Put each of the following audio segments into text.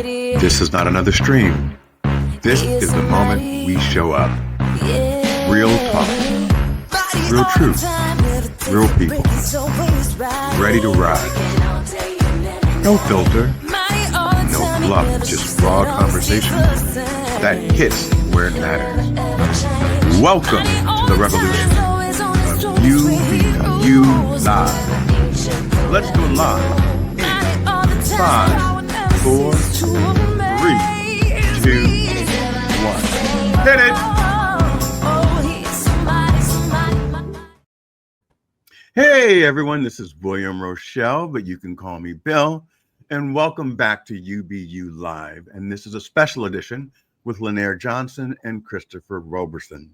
This is not another stream. This is the moment we show up. Real talk, real truth, real people, ready to ride. No filter, no fluff, just raw conversation that hits where it matters. Welcome to the revolution of You Become You Live. Let's go live in 5, 4, 3, 2, 1. Hit it! Hey everyone, this is William Rochelle, but you can call me Bill, and welcome back to UBU Live. And this is a special edition with Lynnaire Johnston and Christopher Roberson.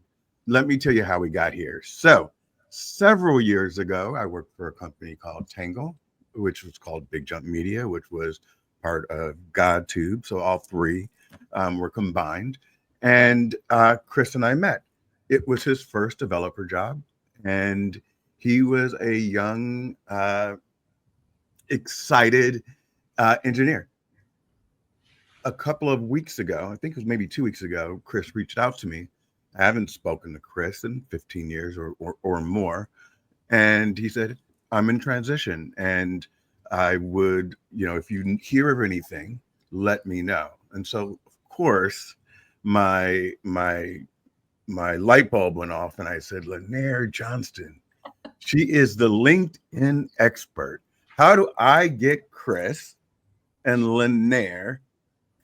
Let me tell you how we got here. So, several years ago, I worked for a company called Tangle, which was called Big Jump Media, which was part of GodTube. So all three were combined. And Chris and I met. It was his first developer job. And he was a young, excited engineer. A couple of weeks ago, I think it was maybe 2 weeks ago, Chris reached out to me. I haven't spoken to Chris in 15 years or more. And he said, I'm in transition. And I would, if you hear of anything, let me know. And so, of course, my light bulb went off and I said, Lynnaire Johnston. She is the LinkedIn expert. How do I get Chris and Lynnaire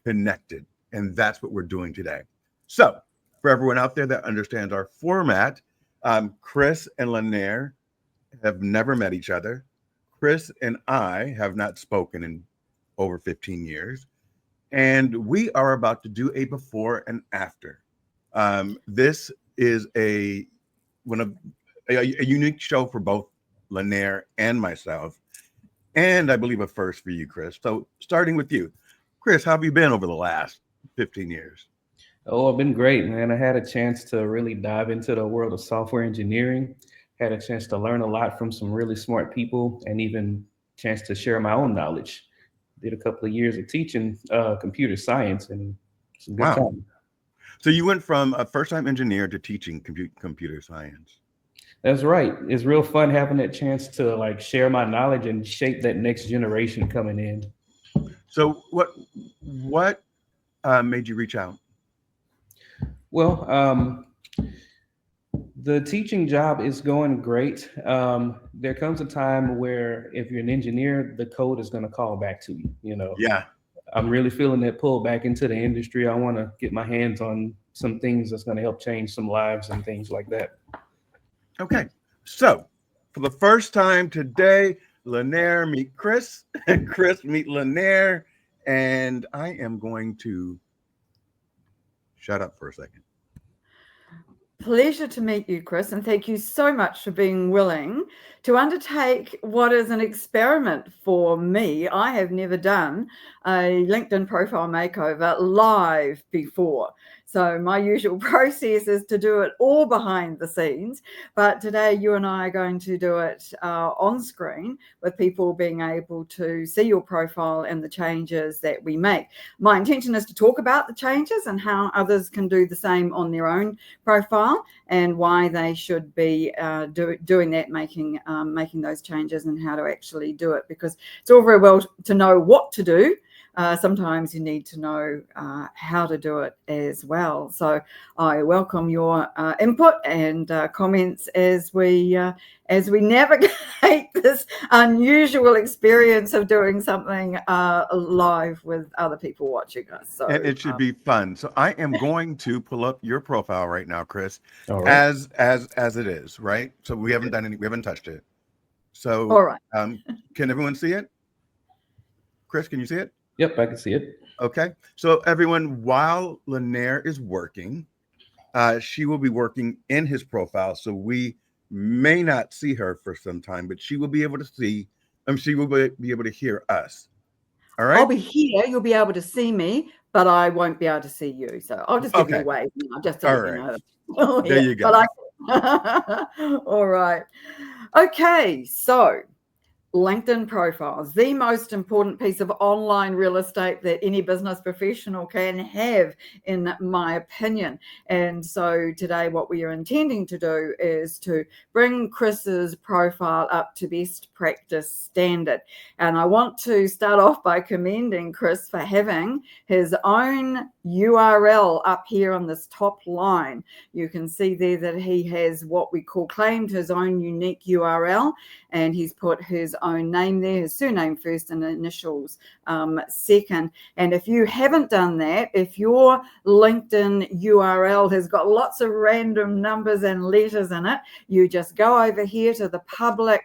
connected? And that's what we're doing today. So for everyone out there that understands our format, Chris and Lynnaire have never met each other. Chris and I have not spoken in over 15 years. And we are about to do a before and after. This is a unique show for both Lynnaire and myself, and I believe a first for you, Chris. So starting with you, Chris, how have you been over the last 15 years? Oh, I've been great, man. I had a chance to really dive into the world of software engineering, had a chance to learn a lot from some really smart people, and even a chance to share my own knowledge. Did a couple of years of teaching computer science, and some good time. So you went from a first-time engineer to teaching computer science. That's right. It's real fun having that chance to share my knowledge and shape that next generation coming in. So what made you reach out? Well, the teaching job is going great. There comes a time where if you're an engineer, the code is going to call back to you. Yeah. I'm really feeling that pull back into the industry. I want to get my hands on some things that's going to help change some lives and things like that. Okay, so for the first time today, Lynnaire meet Chris, and Chris meet Lynnaire, and I am going to shut up for a second. Pleasure to meet you, Chris, and thank you so much for being willing to undertake what is an experiment for me. I have never done a LinkedIn profile makeover live before. So my usual process is to do it all behind the scenes. But today you and I are going to do it on screen with people being able to see your profile and the changes that we make. My intention is to talk about the changes and how others can do the same on their own profile and why they should be doing that, making those changes and how to actually do it. Because it's all very well to know what to do. Sometimes you need to know how to do it as well. So I welcome your input and comments as we navigate this unusual experience of doing something live with other people watching us. So and it should be fun. So I am going to pull up your profile right now, Chris, right. as it is, right? So we haven't touched it. So all right. Can everyone see it? Chris, can you see it? Yep, I can see it. Okay. So everyone, while Lynnaire is working, she will be working in his profile. So we may not see her for some time, but she will be able to see, she will be able to hear us. All right. I'll be here. You'll be able to see me, but I won't be able to see you. So I'll just give you a wave. Just so you know. Oh, there you go. All right. Okay. So LinkedIn profiles, the most important piece of online real estate that any business professional can have, in my opinion. And so today what we are intending to do is to bring Chris's profile up to best practice standard. And I want to start off by commending Chris for having his own URL up here on this top line. You can see there that he has what we call claimed his own unique URL, and he's put his own name there, his surname first and initials second. And if you haven't done that, if your LinkedIn URL has got lots of random numbers and letters in it, you just go over here to the public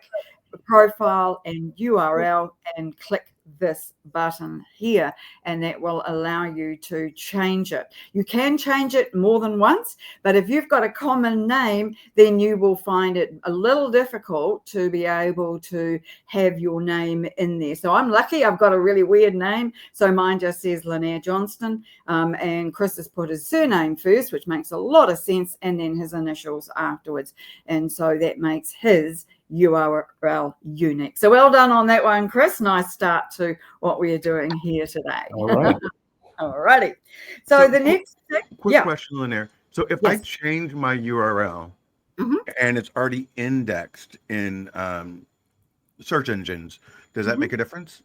profile and URL and click this button here, and that will allow you to change it. You can change it more than once, but if you've got a common name, then you will find it a little difficult to be able to have your name in there. So I'm lucky I've got a really weird name, so mine just says Lynnaire Johnston, and Chris has put his surname first, which makes a lot of sense, and then his initials afterwards, and so that makes his URL unique. So well done on that one, Chris. Nice start to what we are doing here today. All right. All righty. So the next thing, quick question, Lynnaire. So if I Yes. change my URL and it's already indexed in search engines, does that make a difference?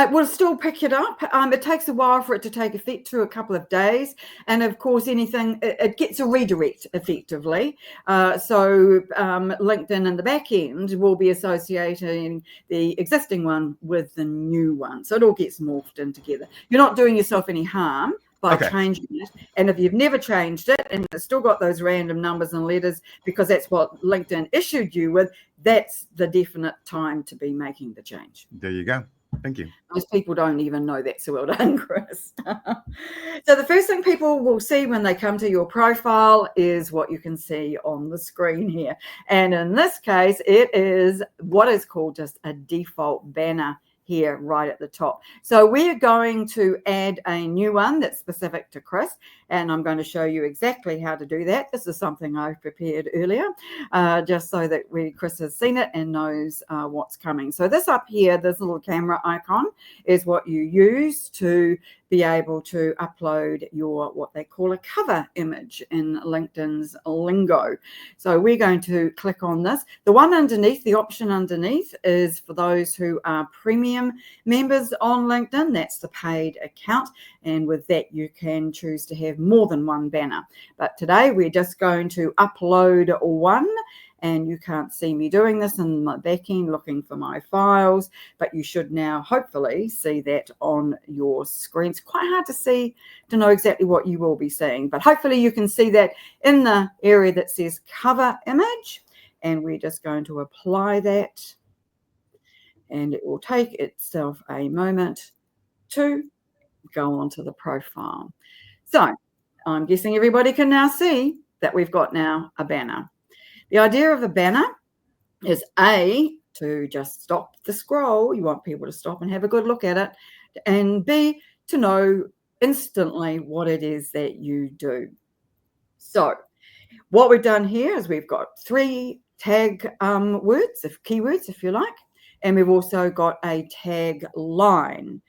We'll still pick it up. It takes a while for it to take effect, to a couple of days. And of course, it gets a redirect effectively. So LinkedIn in the back end will be associating the existing one with the new one. So it all gets morphed in together. You're not doing yourself any harm by changing it. And if you've never changed it and it's still got those random numbers and letters because that's what LinkedIn issued you with, that's the definite time to be making the change. There you go. Thank you. Most people don't even know that, so well done, Chris. So the first thing people will see when they come to your profile is what you can see on the screen here. And in this case, it is what is called just a default banner here right at the top. So we're going to add a new one that's specific to Chris, and I'm going to show you exactly how to do that. This is something I prepared earlier, just so that Chris has seen it and knows what's coming. So this up here, this little camera icon, is what you use to be able to upload your what they call a cover image in LinkedIn's lingo. So we're going to click on this. The one underneath, the option underneath, is for those who are premium members on LinkedIn. That's the paid account, and with that you can choose to have more than one banner. But today we're just going to upload one, and you can't see me doing this in my back end looking for my files, but you should now hopefully see that on your screen. It's quite hard to see, to know exactly what you will be seeing, but hopefully you can see that in the area that says cover image, and we're just going to apply that, and it will take itself a moment to go onto the profile. So I'm guessing everybody can now see that we've got now a banner. The idea of a banner is A, to just stop the scroll. You want people to stop and have a good look at it. And B, to know instantly what it is that you do. So what we've done here is we've got 3 tag words, keywords, if you like. And we've also got a tag line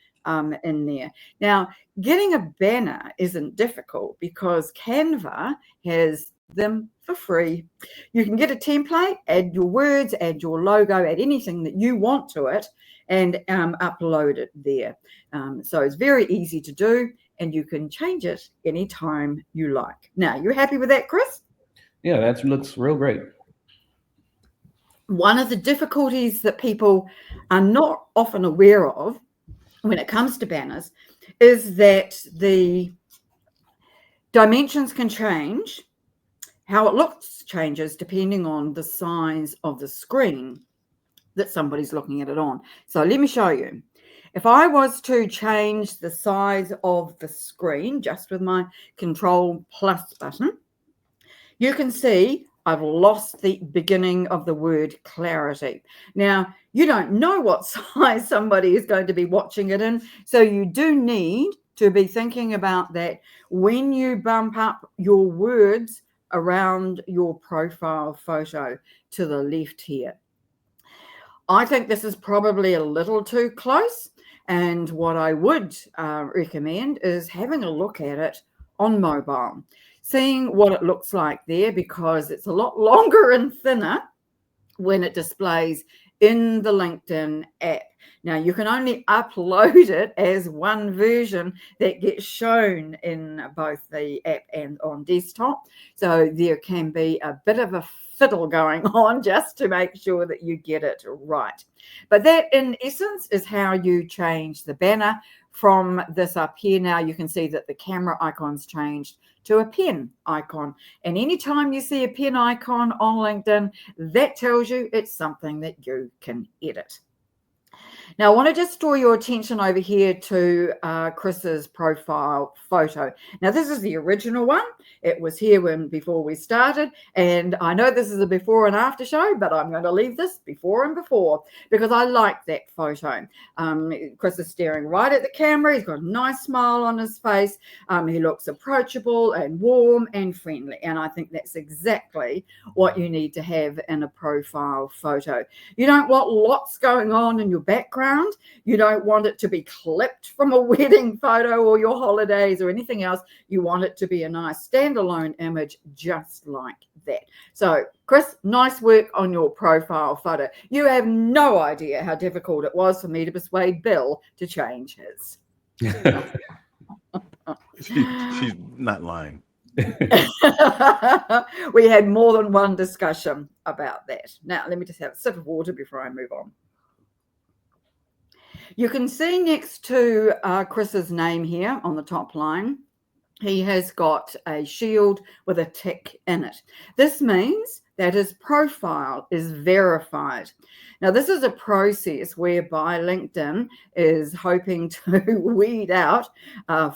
in there. Now, getting a banner isn't difficult because Canva has them for free. You can get a template, add your words, add your logo, add anything that you want to it, and upload it there. So it's very easy to do, and you can change it anytime you like. Now, you happy with that, Chris? Yeah, that looks real great. One of the difficulties that people are not often aware of when it comes to banners is that the dimensions can change. How it looks changes depending on the size of the screen that somebody's looking at it on. So let me show you. If I was to change the size of the screen just with my Control+ button, you can see I've lost the beginning of the word clarity. Now, you don't know what size somebody is going to be watching it in, so you do need to be thinking about that when you bump up your words around your profile photo to the left here. I think this is probably a little too close. And what I would recommend is having a look at it on mobile, seeing what it looks like there, because it's a lot longer and thinner when it displays in the LinkedIn app. Now, you can only upload it as one version that gets shown in both the app and on desktop. So there can be a bit of a fiddle going on just to make sure that you get it right. But that, in essence, is how you change the banner from this up here. Now you can see that the camera icon's changed to a pen icon. And anytime you see a pen icon on LinkedIn, that tells you it's something that you can edit. Now, I want to just draw your attention over here to Chris's profile photo. Now, this is the original one. It was here before we started. And I know this is a before and after show, but I'm going to leave this before and before because I like that photo. Chris is staring right at the camera. He's got a nice smile on his face. He looks approachable and warm and friendly. And I think that's exactly what you need to have in a profile photo. You don't want lots going on in your background. You don't want it to be clipped from a wedding photo or your holidays or anything else. You want it to be a nice standalone image just like that. So, Chris, nice work on your profile photo. You have no idea how difficult it was for me to persuade Bill to change his. She's not lying. We had more than one discussion about that. Now, let me just have a sip of water before I move on. You can see next to Chris's name here on the top line, he has got a shield with a tick in it. This means that his profile is verified. Now, this is a process whereby LinkedIn is hoping to weed out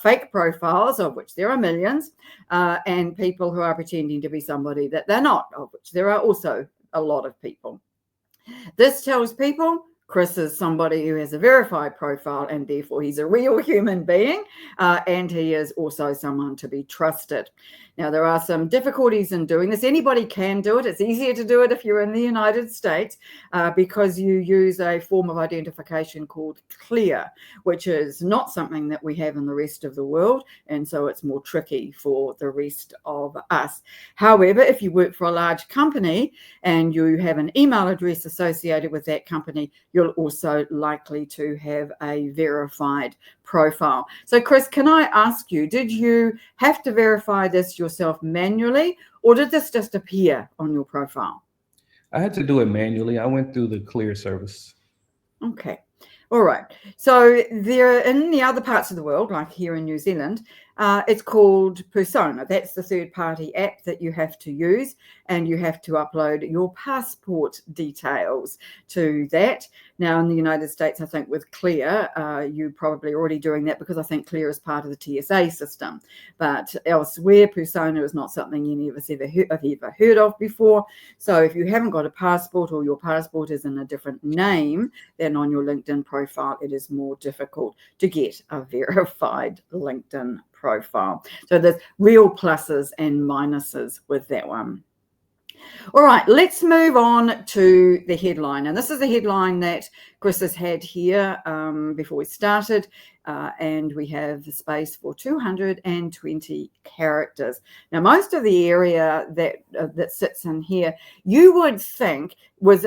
fake profiles, of which there are millions, and people who are pretending to be somebody that they're not, of which there are also a lot of people. This tells people Chris is somebody who has a verified profile, and therefore he's a real human being, and he is also someone to be trusted. Now, there are some difficulties in doing this. Anybody can do it. It's easier to do it if you're in the United States because you use a form of identification called Clear, which is not something that we have in the rest of the world, and so it's more tricky for the rest of us. However, if you work for a large company and you have an email address associated with that company, you're also likely to have a verified profile. So, Chris, can I ask you, did you have to verify this yourself manually, or did this just appear on your profile? I had to do it manually. I went through the Clear service. Okay. All right. So there, in the other parts of the world, like here in New Zealand, it's called Persona. That's the third-party app that you have to use, and you have to upload your passport details to that. Now, in the United States, I think with Clear, you're probably already doing that because I think Clear is part of the TSA system. But elsewhere, Persona is not something any of us have ever heard of before. So if you haven't got a passport, or your passport is in a different name than on your LinkedIn profile, it is more difficult to get a verified LinkedIn profile. So there's real pluses and minuses with that one. All right, let's move on to the headline. And this is the headline that Chris has had here before we started. And we have the space for 220 characters. Now, most of the area that sits in here, you would think was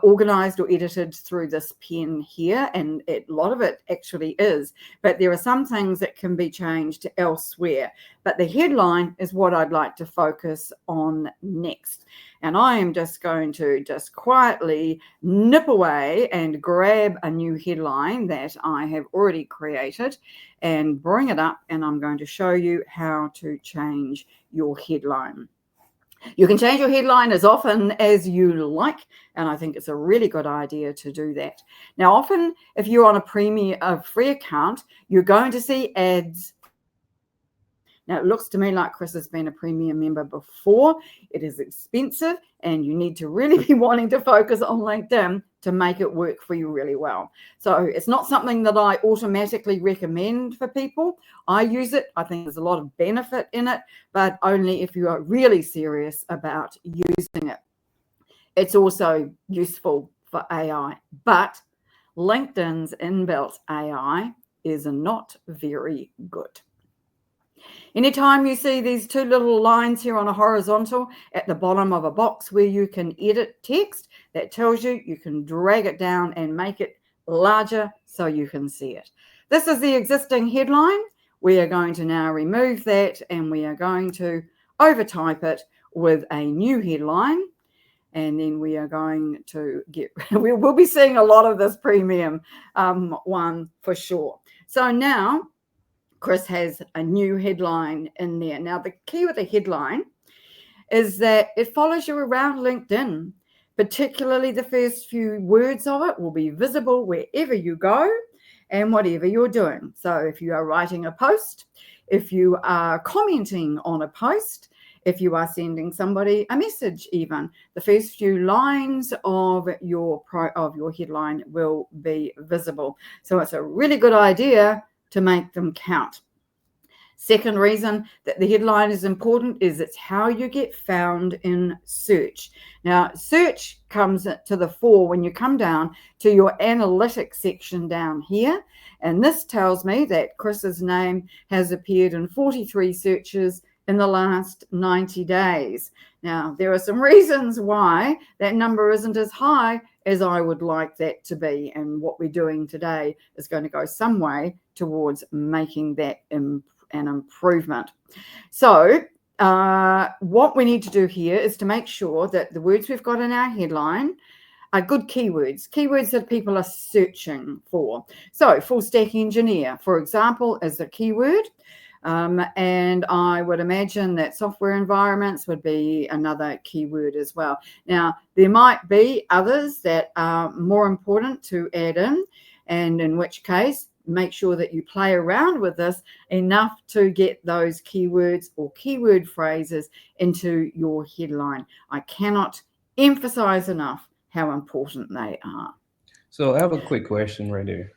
organized or edited through this pen here, and a lot of it actually is. But there are some things that can be changed elsewhere. But the headline is what I'd like to focus on next. And I am just going to just quietly nip away and grab a new headline that I have already created and bring it up, and I'm going to show you how to change your headline. You can change your headline as often as you like, and I think it's a really good idea to do that. Now, often if you're on a free account, you're going to see ads. Now, it looks to me like Chris has been a premium member before. It is expensive, and you need to really be wanting to focus on LinkedIn to make it work for you really well. So it's not something that I automatically recommend for people. I use it. I think there's a lot of benefit in it, but only if you are really serious about using it. It's also useful for AI, but LinkedIn's inbuilt AI is not very good. Anytime you see these two little lines here on a horizontal at the bottom of a box where you can edit text, that tells you can drag it down and make it larger so you can see it. This is the existing headline. We are going to now remove that and we are going to overtype it with a new headline. And then we are going to we'll be seeing a lot of this premium one for sure. So now Chris has a new headline in there. Now, the key with the headline is that it follows you around LinkedIn, particularly the first few words of it will be visible wherever you go and whatever you're doing. So if you are writing a post, if you are commenting on a post, if you are sending somebody a message even, the first few lines of your headline will be visible. So it's a really good idea to make them count. Second reason that the headline is important is it's how you get found in search. Now, search comes to the fore when you come down to your analytics section down here. And this tells me that Chris's name has appeared in 43 searches in the last 90 days. Now, there are some reasons why that number isn't as high as I would like that to be. And what we're doing today is going to go some way towards making that an improvement. So what we need to do here is to make sure that the words we've got in our headline are good keywords that people are searching for. So full stack engineer, for example, is a keyword. And I would imagine that software environments would be another keyword as well. Now, there might be others that are more important to add in which case, make sure that you play around with this enough to get those keywords or keyword phrases into your headline. I cannot emphasize enough how important they are. So I have a quick question right there.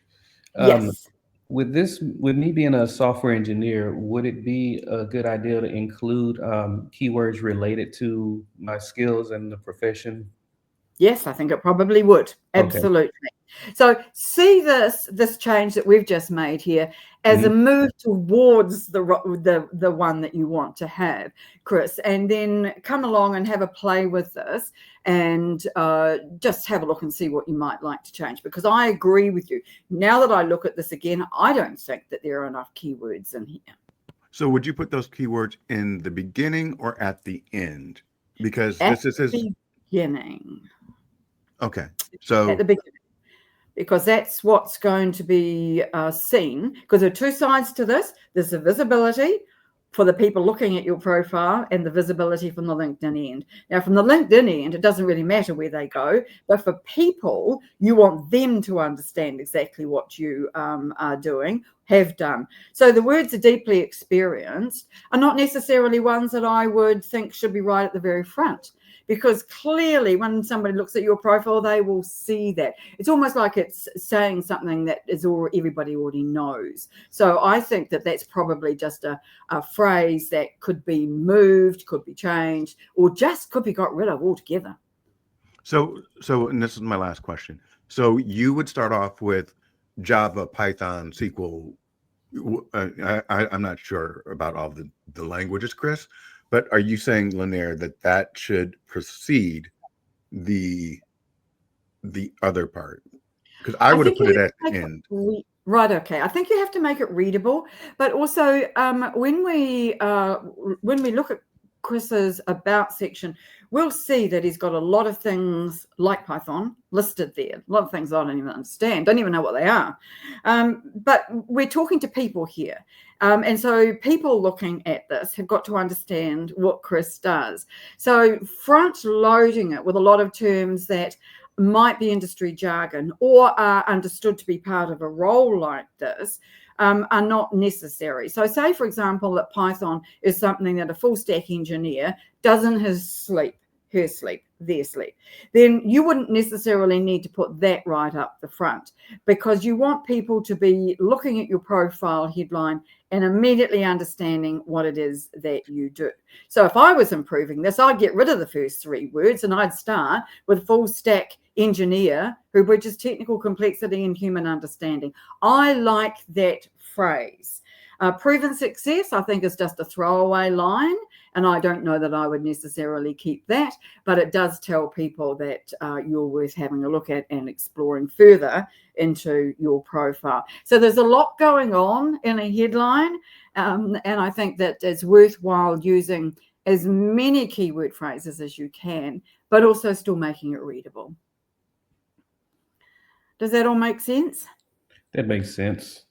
Yes. With me being a software engineer, would it be a good idea to include keywords related to my skills and the profession? Yes, I think it probably would. Absolutely. Okay. So see this change that we've just made here as a move towards the one that you want to have, Chris, and then come along and have a play with this and just have a look and see what you might like to change. Because I agree with you. Now that I look at this again, I don't think that there are enough keywords in here. So would you put those keywords in the beginning or at the end? Because at this is the beginning. Okay. So at the beginning. Because that's what's going to be seen. Because there are two sides to this. There's the visibility for the people looking at your profile and the visibility from the LinkedIn end. Now, from the LinkedIn end, it doesn't really matter where they go. But for people, you want them to understand exactly what you are doing, have done. So the words are deeply experienced are not necessarily ones that I would think should be right at the very front. Because clearly when somebody looks at your profile, they will see that. It's almost like it's saying something that everybody already knows. So I think that that's probably just a phrase that could be moved, could be changed, or just could be got rid of altogether. So, and this is my last question. So you would start off with Java, Python, SQL. I'm not sure about all the languages, Chris. But are you saying, Lynnaire, that should precede the other part? Because I would have put it at the end. Right. Okay. I think you have to make it readable, but also when we look at Chris's about section, we'll see that he's got a lot of things like Python listed there. A lot of things I don't even understand, don't even know what they are. But we're talking to people here. And so people looking at this have got to understand what Chris does. So front loading it with a lot of terms that might be industry jargon or are understood to be part of a role like this are not necessary. So say, for example, that Python is something that a full stack engineer does in his sleep, her sleep, their sleep, then you wouldn't necessarily need to put that right up the front because you want people to be looking at your profile headline and immediately understanding what it is that you do. So if I was improving this, I'd get rid of the first three words and I'd start with full stack engineer who bridges technical complexity and human understanding. I like that phrase. Proven success, I think, is just a throwaway line, and I don't know that I would necessarily keep that, but it does tell people that you're worth having a look at and exploring further into your profile. So there's a lot going on in a headline, and I think that it's worthwhile using as many keyword phrases as you can, but also still making it readable. Does that all make sense? That makes sense.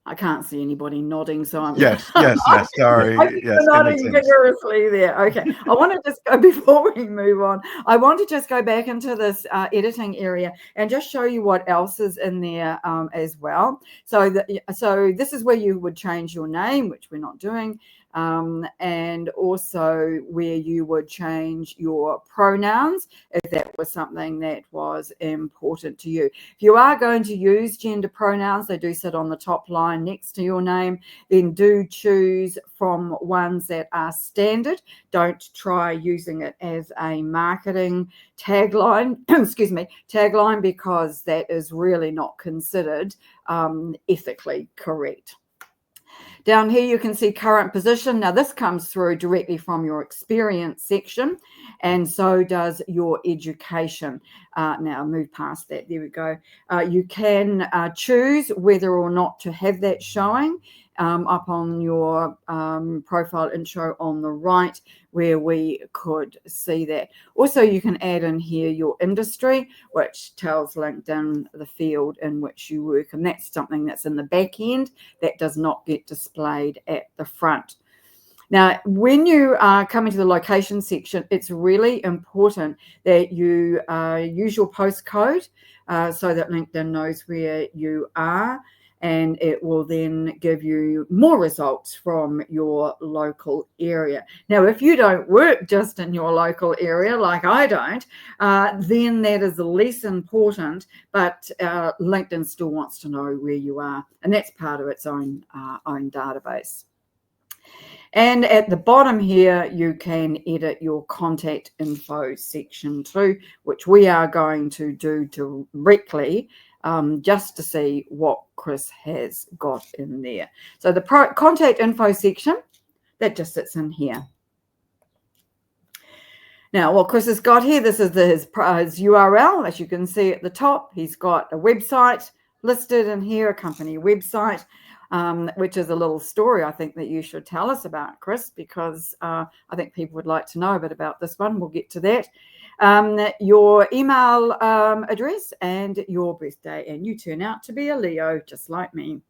I can't see anybody nodding, so I'm Yes. Sorry. Yes, that makes nodding sense. vigorously there. Okay, I want to just go before we move on. I want to just go back into this editing area and just show you what else is in there as well. So this is where you would change your name, which we're not doing. And also where you would change your pronouns if that was something that was important to you. If you are going to use gender pronouns, they do sit on the top line next to your name. Then do choose from ones that are standard. Don't try using it as a marketing tagline, tagline, because that is really not considered ethically correct. Down here, you can see current position. Now, this comes through directly from your experience section, and so does your education. Now, move past that. There we go. You can choose whether or not to have that showing up on your profile intro on the right, where we could see that. Also, you can add in here your industry, which tells LinkedIn the field in which you work, and that's something that's in the back end that does not get displayed at the front. Now, when you are coming to the location section, it's really important that you use your postcode so that LinkedIn knows where you are, and it will then give you more results from your local area. Now, if you don't work just in your local area, like I don't, then that is less important, but LinkedIn still wants to know where you are, and that's part of its own database. And at the bottom here, you can edit your contact info section too, which we are going to do directly just to see what Chris has got in there. So the contact info section, that just sits in here. Now, what Chris has got here, this is his URL. As you can see at the top, he's got a website listed in here, a company website, which is a little story I think that you should tell us about, Chris, because I think people would like to know a bit about this one. We'll get to that. Your email address and your birthday, and you turn out to be a Leo, just like me.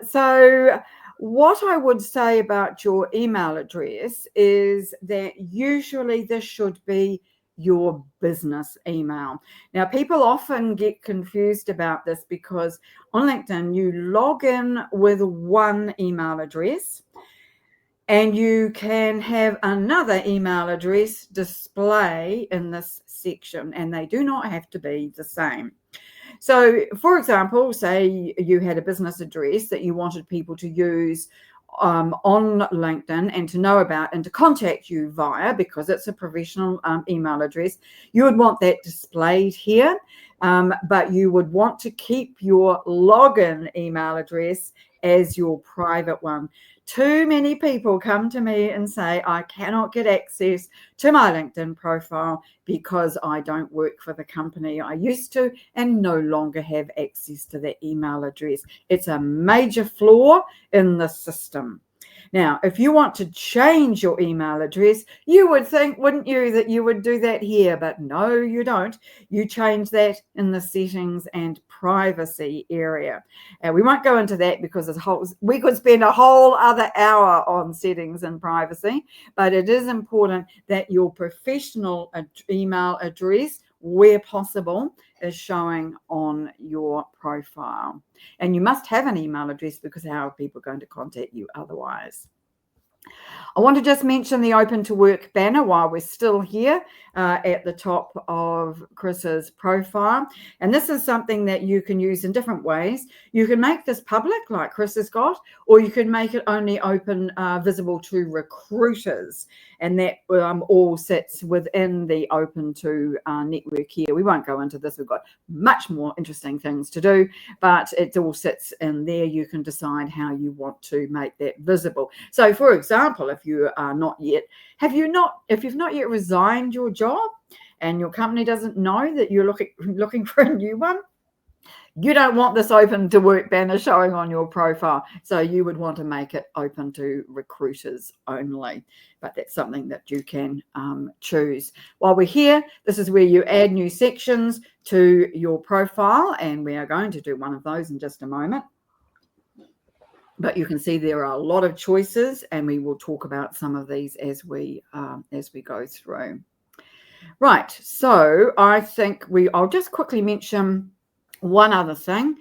So what I would say about your email address is that usually this should be your business email. Now, people often get confused about this because on LinkedIn, you log in with one email address and you can have another email address display in this section, and they do not have to be the same. So, for example, say you had a business address that you wanted people to use on LinkedIn and to know about and to contact you via, because it's a professional email address. You would want that displayed here, but you would want to keep your login email address as your private one. Too many people come to me and say, I cannot get access to my LinkedIn profile because I don't work for the company I used to and no longer have access to that email address. It's a major flaw in the system. Now, if you want to change your email address, you would think, wouldn't you, that you would do that here? But no, you don't. You change that in the settings and privacy area. And we won't go into that because we could spend a whole other hour on settings and privacy, but it is important that your professional email address, where possible, is showing on your profile. And you must have an email address, because how are people going to contact you otherwise? I want to just mention the Open to Work banner while we're still here at the top of Chris's profile. And this is something that you can use in different ways. You can make this public like Chris has got, or you can make it only open, visible to recruiters. and that all sits within the Open To network here. We won't go into this. We've got much more interesting things to do, but it all sits in there. You can decide how you want to make that visible. So, for example, if you are not yet, if you've not yet resigned your job and your company doesn't know that you're looking for a new one, you don't want this Open to Work banner showing on your profile. So you would want to make it open to recruiters only. But that's something that you can choose. While we're here, this is where you add new sections to your profile. And we are going to do one of those in just a moment. But you can see there are a lot of choices, and we will talk about some of these as we go through. Right. So I think I'll just quickly mention one other thing.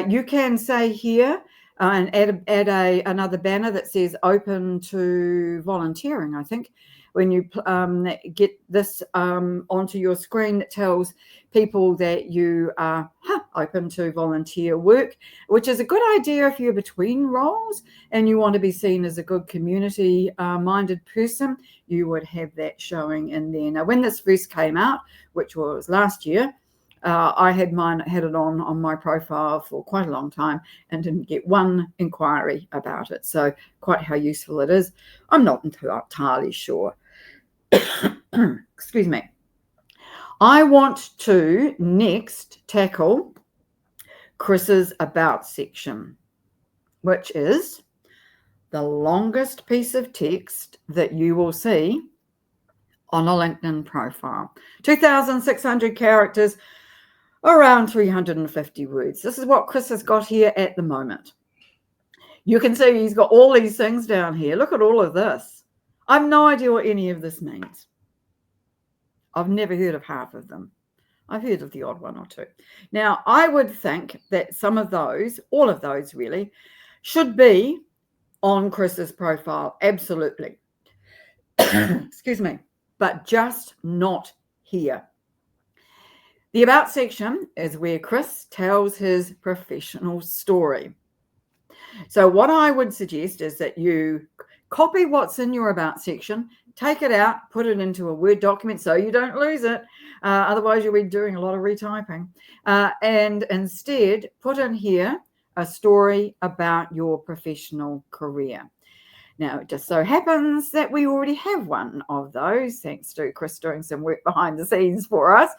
You can say here and add another banner that says Open to Volunteering. I think when you get this onto your screen, that tells people that you are open to volunteer work, which is a good idea if you're between roles and you want to be seen as a good community minded person. You would have that showing in there. Now, when this first came out, which was last year, I had it on my profile for quite a long time and didn't get one inquiry about it. So quite how useful it is, I'm not entirely sure. Excuse me. I want to next tackle Chris's About section, which is the longest piece of text that you will see on a LinkedIn profile. 2,600 characters, around 350 words. This is what Chris has got here at the moment. You can see he's got all these things down here. Look at all of this. I have no idea what any of this means. I've never heard of half of them. I've heard of the odd one or two. Now, I would think that some of those, all of those really, should be on Chris's profile. Absolutely. Excuse me. But just not here. The About section is where Chris tells his professional story. So what I would suggest is that you copy what's in your About section, take it out, put it into a Word document so you don't lose it. Otherwise, you'll be doing a lot of retyping. And instead, put in here a story about your professional career. Now, it just so happens that we already have one of those, thanks to Chris doing some work behind the scenes for us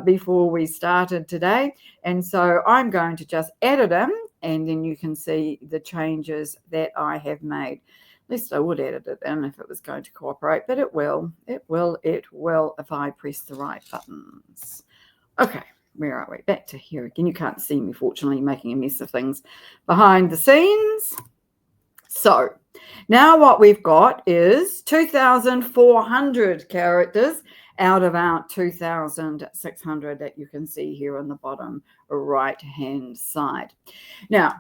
before we started today. And so I'm going to just add it in, and then you can see the changes that I have made. At least I would edit it in if it was going to cooperate, but it will if I press the right buttons. Okay, where are we? Back to here again. You can't see me, fortunately, making a mess of things behind the scenes. So now what we've got is 2,400 characters out of our 2,600 that you can see here on the bottom right-hand side. Now,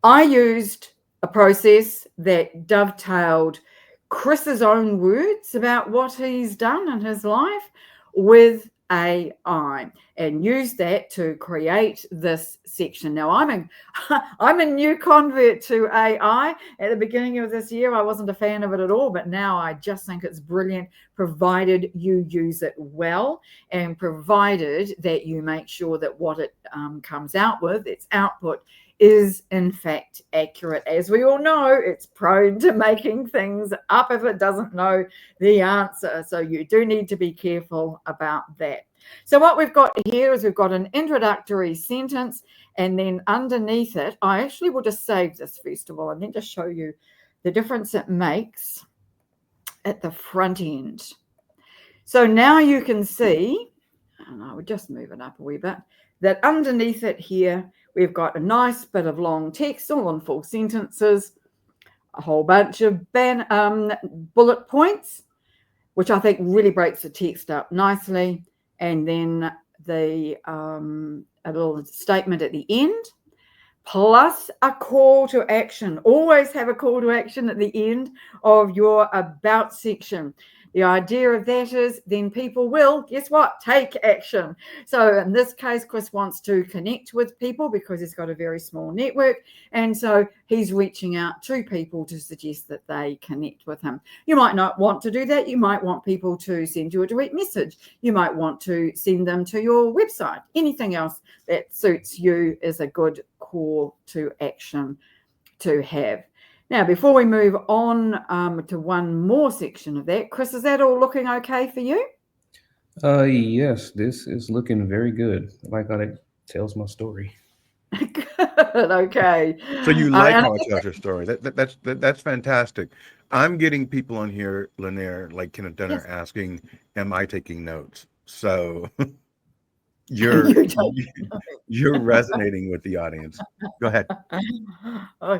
I used a process that dovetailed Chris's own words about what he's done in his life with AI and use that to create this section. Now, I'm a new convert to AI. At the beginning of this year, I wasn't a fan of it at all, but now I just think it's brilliant, provided you use it well and provided that you make sure that what it comes out with, its output, is in fact accurate. As we all know, it's prone to making things up if it doesn't know the answer. So you do need to be careful about that. So what we've got here is we've got an introductory sentence, and then underneath it, I actually will just save this first of all and then just show you the difference it makes at the front end. So now you can see, and I would just move it up a wee bit, that underneath it here, we've got a nice bit of long text, all in full sentences, a whole bunch of bullet points, which I think really breaks the text up nicely, and then a little statement at the end, plus a call to action. Always have a call to action at the end of your About section. The idea of that is then people will, guess what, take action. So in this case, Chris wants to connect with people because he's got a very small network. And so he's reaching out to people to suggest that they connect with him. You might not want to do that. You might want people to send you a direct message. You might want to send them to your website. Anything else that suits you is a good call to action to have. Now, before we move on to one more section of that, Chris, is that all looking okay for you? Yes, this is looking very good. I like how it tells my story. Good, okay. So you like how it tells your story. That's fantastic. I'm getting people on here, Lynnaire, like Kenneth Dunner, Yes. asking, am I taking notes? So you're resonating with the audience. Go ahead.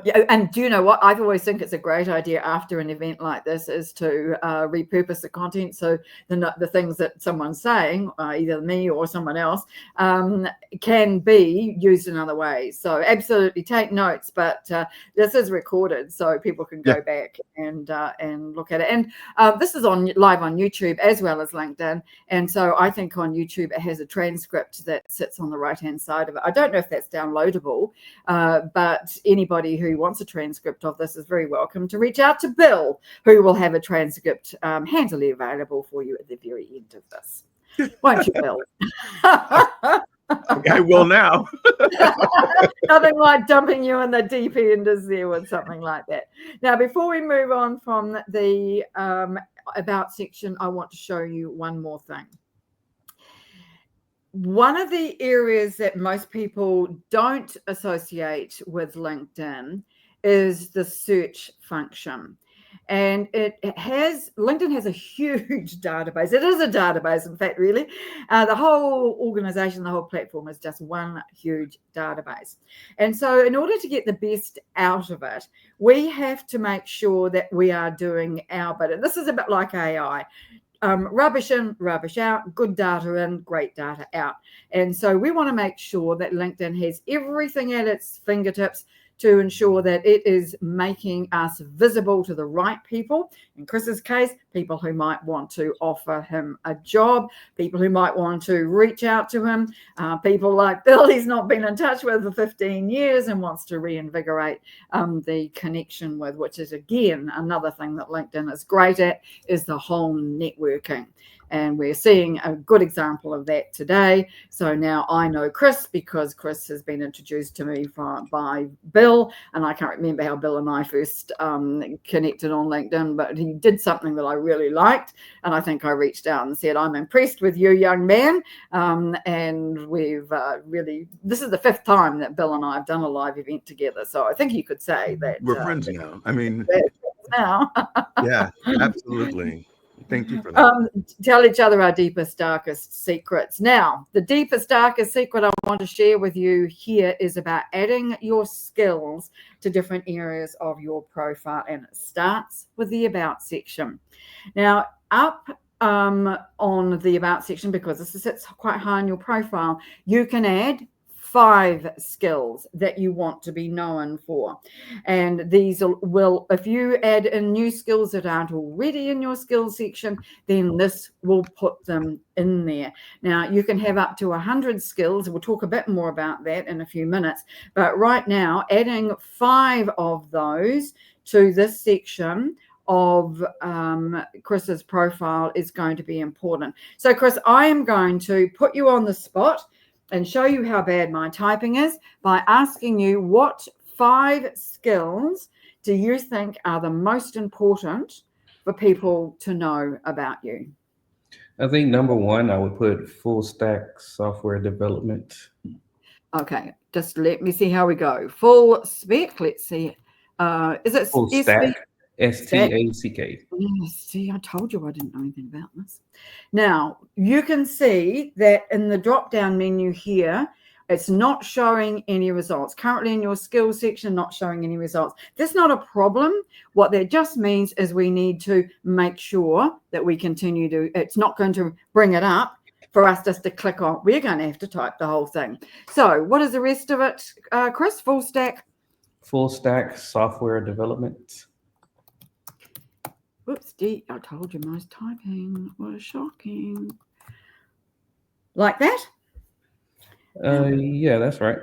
Yeah, and do you know what? I always think it's a great idea after an event like this is to repurpose the content, so the things that someone's saying, either me or someone else, can be used in other ways. So absolutely take notes, but this is recorded, so people can go back and look at it. And this is live on YouTube as well as LinkedIn, and so I think on YouTube it has a transcript that sits on the right-hand side of it. I don't know if that's downloadable, but anybody who wants a transcript of this is very welcome to reach out to Bill, who will have a transcript handily available for you at the very end of this. Won't you, Bill? I will now. Nothing like dumping you in the deep end, is there, with something like that. Now, before we move on from the about section, I want to show you one more thing. One of the areas that most people don't associate with LinkedIn is the search function. And LinkedIn has a huge database. It is a database, in fact, really. The whole organization, the whole platform is just one huge database. And so in order to get the best out of it, we have to make sure that we are doing our bit. And this is a bit like AI. Rubbish in, rubbish out, good data in, great data out. And so we want to make sure that LinkedIn has everything at its fingertips to ensure that it is making us visible to the right people. In Chris's case, people who might want to offer him a job, people who might want to reach out to him, people like Bill he's not been in touch with for 15 years and wants to reinvigorate the connection with, which is, again, another thing that LinkedIn is great at, is the whole networking. And we're seeing a good example of that today. So now I know Chris because Chris has been introduced to me by Bill. And I can't remember how Bill and I first connected on LinkedIn, but he did something that I really liked. And I think I reached out and said, I'm impressed with you, young man. And we've this is the 5th time that Bill and I have done a live event together. So I think you could say that we're friends now. I mean, now. Yeah, absolutely. Thank you for that. Tell each other our deepest, darkest secrets. Now, the deepest, darkest secret I want to share with you here is about adding your skills to different areas of your profile, and it starts with the About section. Now, up on the About section, because this sits quite high in your profile, you can add 5 skills that you want to be known for. And these will, if you add in new skills that aren't already in your skills section, then this will put them in there. Now, you can have up to 100 skills. We'll talk a bit more about that in a few minutes. But right now, adding 5 of those to this section of Chris's profile is going to be important. So, Chris, I am going to put you on the spot and show you how bad my typing is by asking you, what 5 skills do you think are the most important for people to know about you? I think number 1, I would put full stack software development. Okay, just let me see how we go. Full spec, let's see. Is it full stack? STACK. See, I told you I didn't know anything about this. Now, you can see that in the drop-down menu here, it's not showing any results. Currently in your skills section, not showing any results. That's not a problem. What that just means is we need to make sure that we continue to, it's not going to bring it up for us just to click on. We're going to have to type the whole thing. So what is the rest of it, Chris? Full stack? Full stack software development. Whoops, I told you I was typing. What a shocking. Like that? Yeah, that's right.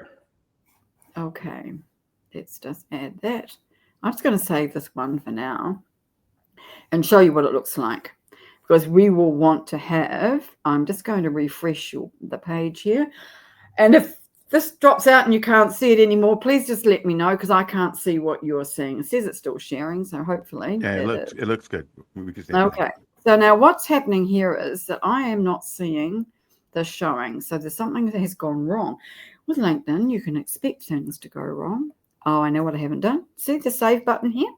Okay, let's just add that. I'm just going to save this one for now and show you what it looks like, because we will want to have, I'm just going to refresh the page here. And if this drops out and you can't see it anymore, please just let me know, because I can't see what you're seeing. It says it's still sharing, so hopefully. Yeah, it looks good. We can see okay. So now what's happening here is that I am not seeing the showing. So there's something that has gone wrong. With LinkedIn, you can expect things to go wrong. Oh, I know what I haven't done. See the save button here?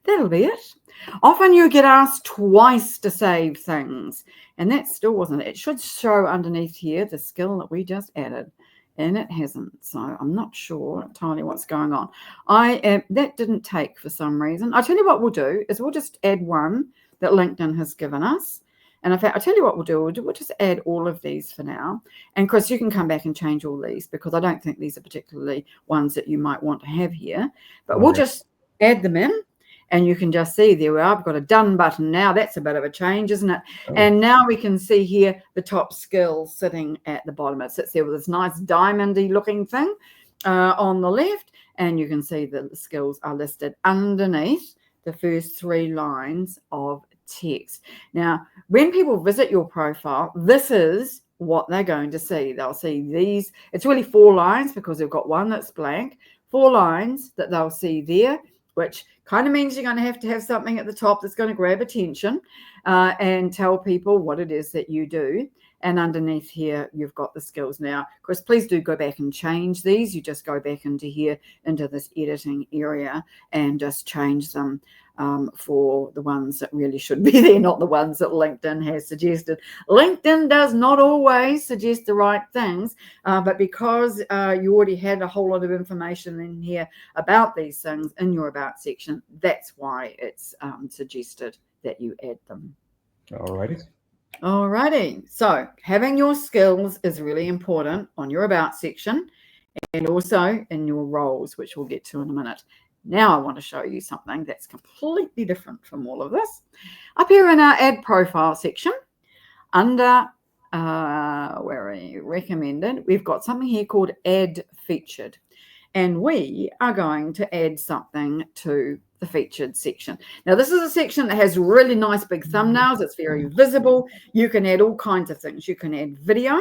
That'll be it. Often you get asked twice to save things, and that still wasn't it. It should show underneath here the skill that we just added, and it hasn't. So I'm not sure entirely what's going on. That didn't take for some reason. I'll tell you what we'll do is we'll just add one that LinkedIn has given us. And in fact, I'll tell you what we'll just add all of these for now. And Chris, you can come back and change all these, because I don't think these are particularly ones that you might want to have here. But we'll just add them in, and you can just see there we are. I've got a done button now. That's a bit of a change, isn't it? Oh. And now we can see here the top skill sitting at the bottom. It sits there with this nice diamondy looking thing on the left. And you can see that the skills are listed underneath the first 3 lines of text. Now, when people visit your profile, this is what they're going to see. They'll see these. It's really 4 lines, because they've got one that's blank. 4 lines that they'll see there, which kind of means you're going to have something at the top that's going to grab attention and tell people what it is that you do. And underneath here, you've got the skills. Now, Chris, please do go back and change these. You just go back into here, into this editing area, and just change them for the ones that really should be there, not the ones that LinkedIn has suggested. LinkedIn does not always suggest the right things, but because you already had a whole lot of information in here about these things in your About section, that's why it's suggested that you add them. Alrighty. So having your skills is really important on your About section, and also in your roles, which we'll get to in a minute. Now I want to show you something that's completely different from all of this. Up here in our Add Profile section, under where are you? Recommended, we've got something here called Add Featured. And we are going to add something to the featured section. Now, this is a section that has really nice big thumbnails. It's very visible. You can add all kinds of things. You can add video.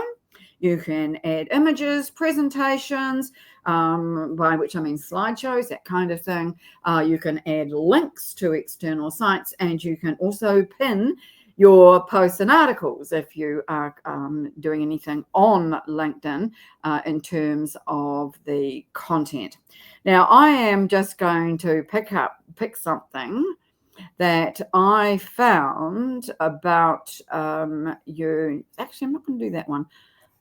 You can add images, presentations, by which I mean slideshows, that kind of thing. You can add links to external sites, and you can also pin your posts and articles if you are doing anything on LinkedIn in terms of the content. Now, I am just going to pick something that I found about you. Actually, I'm not going to do that one.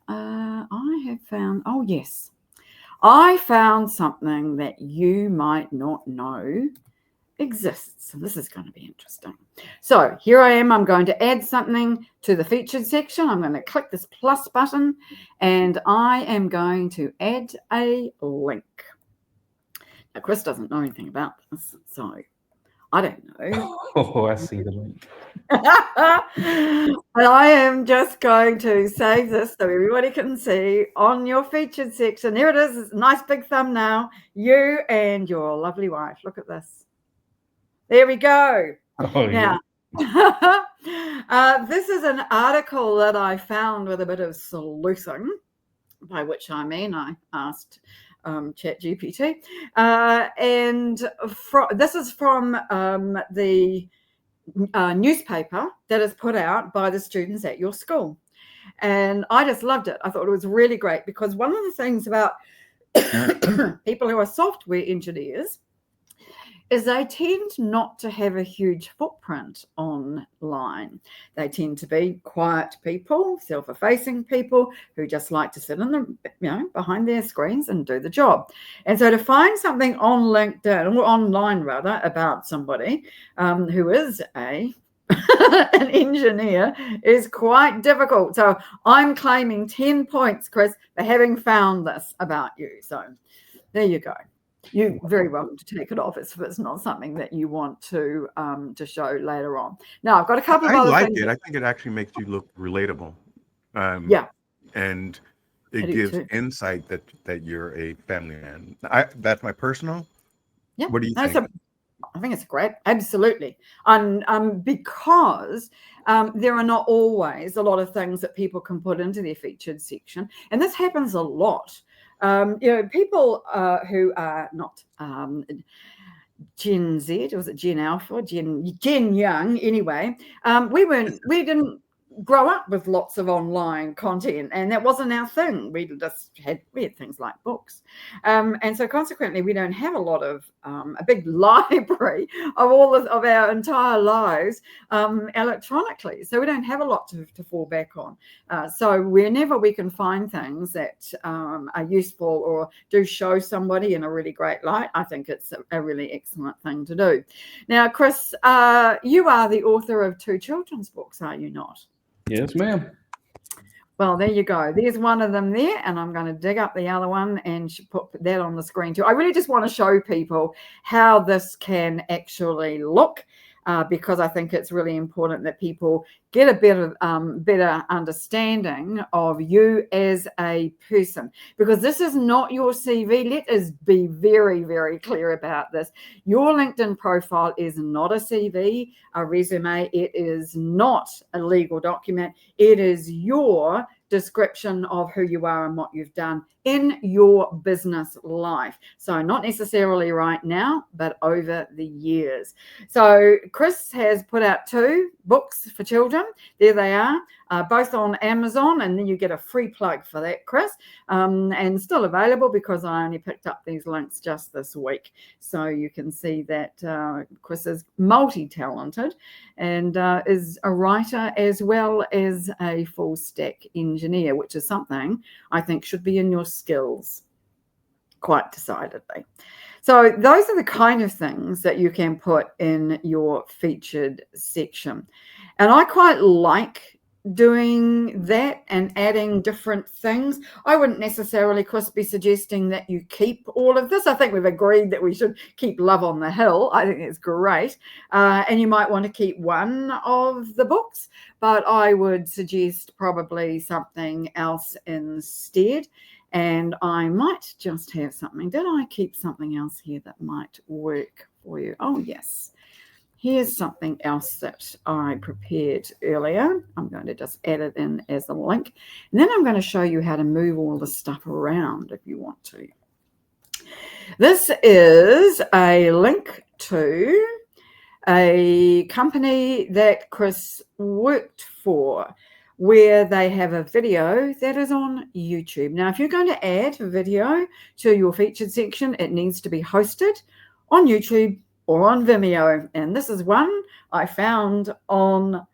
I have found, oh yes, I found something that you might not know exists. So this is going to be interesting. So here I am. I'm going to add something to the featured section. I'm going to click this plus button, and I am going to add a link. Now, Chris doesn't know anything about this, so I don't know. Oh, I see the link. But I am just going to save this so everybody can see on your featured section. There it is. It's a nice big thumbnail. You and your lovely wife. Look at this. There we go. Oh, now, this is an article that I found with a bit of sleuthing, by which I mean I asked ChatGPT, and this is from the newspaper that is put out by the students at your school. And I just loved it. I thought it was really great, because one of the things about people who are software engineers is they tend not to have a huge footprint online. They tend to be quiet people, self-effacing people who just like to sit in the, behind their screens and do the job. And so to find something on LinkedIn, or online rather, about somebody who is an engineer is quite difficult. So I'm claiming 10 points, Chris, for having found this about you. So there you go. You're very welcome to take it off if it's not something that you want to show later on. Now, I've got a couple of I other like things. it. I think it actually makes you look relatable. Yeah, And I it do gives too. insight that you're a family man. That's my personal. Yeah, What do you no, think? I think it's great. Absolutely. Because there are not always a lot of things that people can put into their featured section. And this happens a lot. People who are not Gen Z, or was it Gen Alpha, Gen Young, anyway. We didn't grow up with lots of online content, and that wasn't our thing. We had things like books, and so consequently, we don't have a lot of a big library of all of our entire lives electronically. So we don't have a lot to fall back on. So whenever we can find things that are useful or do show somebody in a really great light, I think it's a really excellent thing to do. Now, Chris, you are the author of 2 children's books, are you not? Yes, ma'am. Well, there you go. There's one of them there, and I'm going to dig up the other one and put that on the screen too. I really just want to show people how this can actually look, because I think it's really important that people get a better understanding of you as a person, because this is not your CV. Let us be very, very clear about this. Your LinkedIn profile is not a CV, a resume. It is not a legal document. It is your description of who you are and what you've done in your business life. So not necessarily right now, but over the years. So Chris has put out 2 books for children. There they are, both on Amazon, and then you get a free plug for that, Chris, and still available because I only picked up these links just this week. So you can see that Chris is multi-talented and is a writer as well as a full stack engineer, which is something I think should be in your skills, quite decidedly. So those are the kind of things that you can put in your featured section. And I quite like doing that and adding different things. I wouldn't necessarily, Chris, be suggesting that you keep all of this. I think we've agreed that we should keep Love on the Hill. I think it's great. And you might want to keep one of the books, but I would suggest probably something else instead. And I might just have something. Did I keep something else here that might work for you? Oh, yes. Here's something else that I prepared earlier. I'm going to just add it in as a link. And then I'm going to show you how to move all the stuff around if you want to. This is a link to a company that Chris worked for, where they have a video that is on YouTube. Now, if you're going to add a video to your featured section, it needs to be hosted on YouTube or on Vimeo. And this is one I found on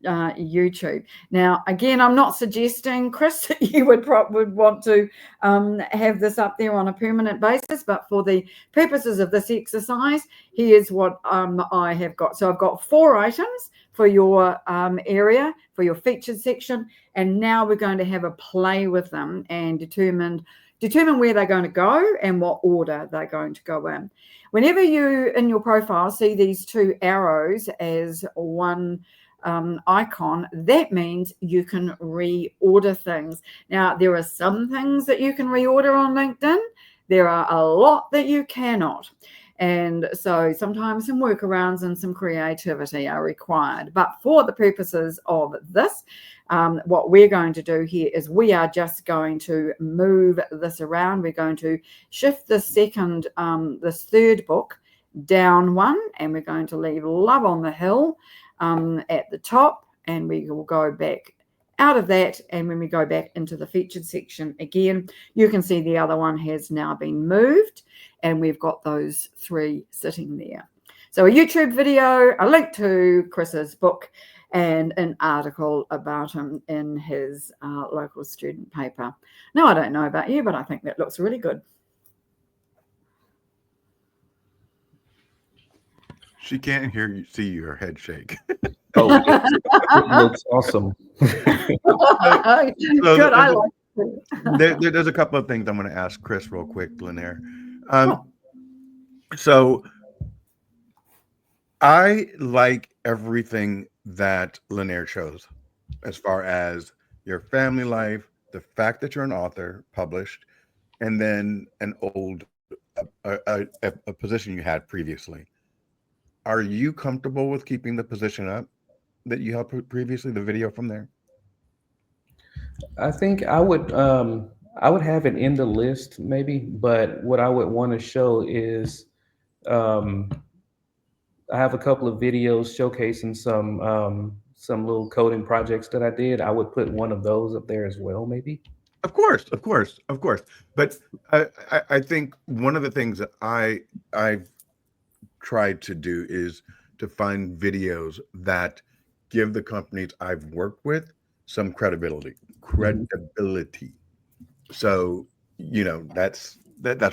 YouTube. Now, again, I'm not suggesting, Chris, that you would want to have this up there on a permanent basis, but for the purposes of this exercise, here's what I have got. So I've got 4 items for your area, for your featured section, and now we're going to have a play with them and determine where they're going to go and what order they're going to go in. Whenever you, in your profile, see these 2 arrows as one icon, that means you can reorder things. Now, there are some things that you can reorder on LinkedIn. There are a lot that you cannot. And so sometimes some workarounds and some creativity are required. But for the purposes of this, what we're going to do here is we are just going to move this around. We're going to shift this 3rd book down 1, and we're going to leave Love on the Hill at the top, and we will go back out of that. And when we go back into the featured section again, you can see the other one has now been moved, and we've got those 3 sitting there. So a YouTube video, a link to Chris's book, and an article about him in his local student paper. Now, I don't know about you, but I think that looks really good. She can't see your head shake. Oh, it looks awesome. Good, I like it. There's a couple of things I'm going to ask Chris real quick, Lynnaire. So I like everything that Lynnaire shows as far as your family life, the fact that you're an author, published, and then an old a position you had previously. Are you comfortable with keeping the position up that you held previously, the video from there? I think I would have it in the list maybe, but what I would want to show is um, I have a couple of videos showcasing some little coding projects that I did. I would put one of those up there as well, maybe. Of course, of course, of course. But I think one of the things that I've tried to do is to find videos that give the companies I've worked with some credibility. Mhm. Credibility. So, that's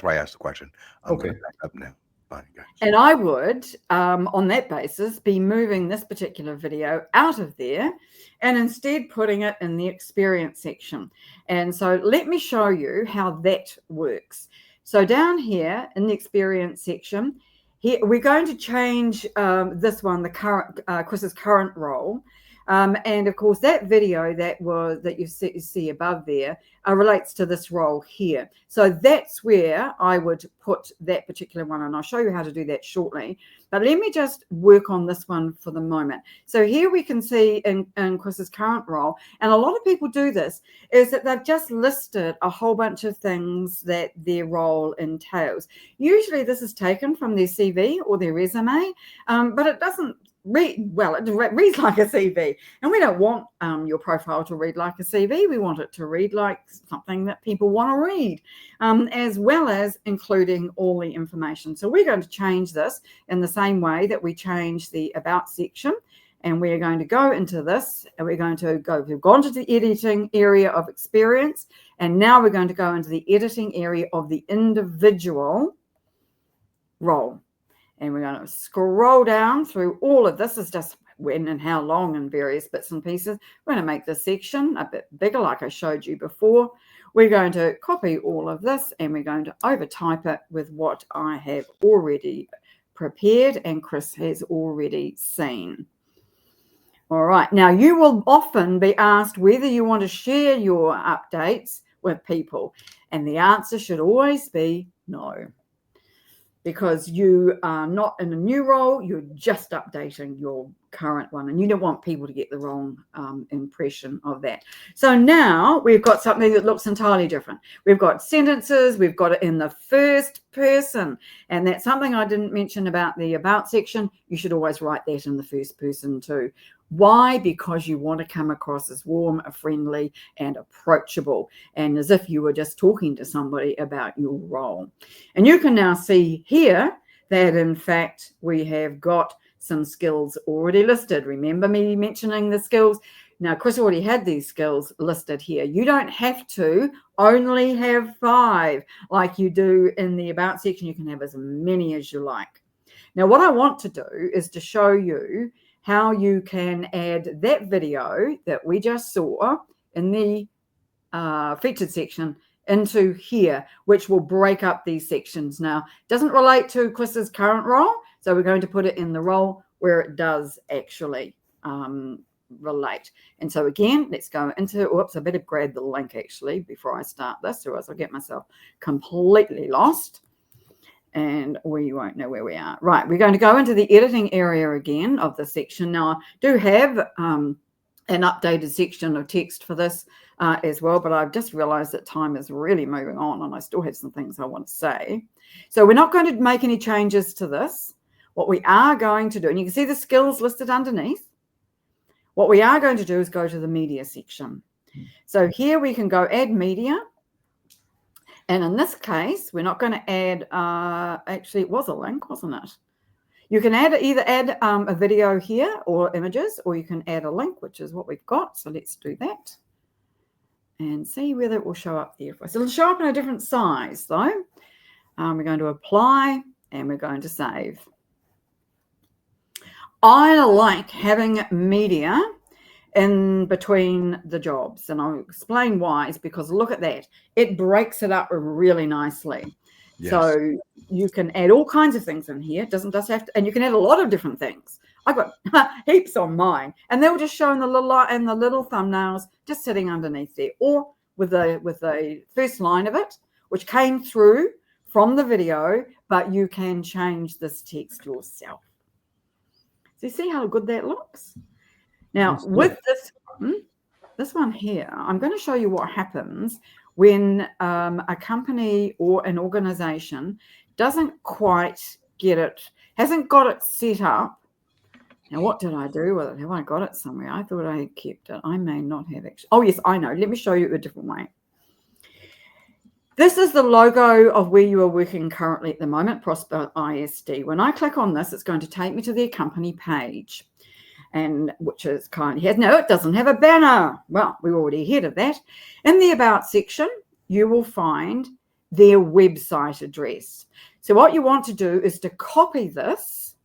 why I asked the question. I'm Okay. gonna back up now. Fine, guys. And I would, on that basis, be moving this particular video out of there and instead putting it in the experience section. And so let me show you how that works. So down here in the experience section, here we're going to change this one, the current Chris's current role. And of course, that video that you see above there relates to this role here. So that's where I would put that particular one, and I'll show you how to do that shortly. But let me just work on this one for the moment. So here we can see in Chris's current role, and a lot of people do this, is that they've just listed a whole bunch of things that their role entails. Usually this is taken from their CV or their resume, but it doesn't read well. It reads like a CV, and we don't want your profile to read like a CV. We want it to read like something that people want to read, as well as including all the information. So we're going to change this in the same way that we change the about section, and we're going to go into this, and we're going to go, we've gone to the editing area of experience, and now we're going to go into the editing area of the individual role. And we're going to scroll down through all of this. Is just when and how long and various bits and pieces. We're going to make this section a bit bigger like I showed you before. We're going to copy all of this and we're going to overtype it with what I have already prepared and Chris has already seen. All right. Now, you will often be asked whether you want to share your updates with people. And the answer should always be no. Because you are not in a new role, you're just updating your current one, and you don't want people to get the wrong impression of that. So now we've got something that looks entirely different. We've got sentences, we've got it in the first person, and that's something I didn't mention about the about section. You should always write that in the first person too. Why? Because you want to come across as warm, friendly, and approachable, and as if you were just talking to somebody about your role. And you can now see here that, in fact, we have got some skills already listed. Remember me mentioning the skills? Now, Chris already had these skills listed here. You don't have to only have 5 like you do in the About section. You can have as many as you like. Now, what I want to do is to show you how you can add that video that we just saw in the featured section into here, which will break up these sections. Now, it doesn't relate to Chris's current role, so we're going to put it in the role where it does actually relate. And so again, let's go into, oops, I better grab the link actually before I start this, or else I'll get myself completely lost and we won't know where we are. Right, we're going to go into the editing area again of the section. Now, I do have an updated section of text for this as well, but I've just realized that time is really moving on and I still have some things I want to say. So we're not going to make any changes to this. What we are going to do, and you can see the skills listed underneath, what we are going to do is go to the media section. So here we can go add media. And in this case, we're not going to add, actually it was a link, wasn't it? You can either add a video here or images, or you can add a link, which is what we've got. So let's do that and see whether it will show up there for us. It'll show up in a different size though. We're going to apply and we're going to save. I like having media in between the jobs, and I'll explain why. It's because look at that, it breaks it up really nicely. Yes. So you can add all kinds of things in here. It doesn't just have to, and you can add a lot of different things. I've got heaps on mine, and they'll just show in the little thumbnails just sitting underneath there, or with the first line of it, which came through from the video, but you can change this text yourself. So you see how good that looks? Now, with this one here, I'm going to show you what happens when a company or an organization doesn't quite get it, hasn't got it set up. Now, what did I do with it? Have I got it somewhere? I thought I had kept it. I may not have actually. Oh, yes, I know. Let me show you a different way. This is the logo of where you are working currently at the moment, Prosper ISD. When I click on this, it's going to take me to their company page, and which is kind of, no, it doesn't have a banner. Well, we're already ahead of that. In the About section, you will find their website address. So what you want to do is to copy this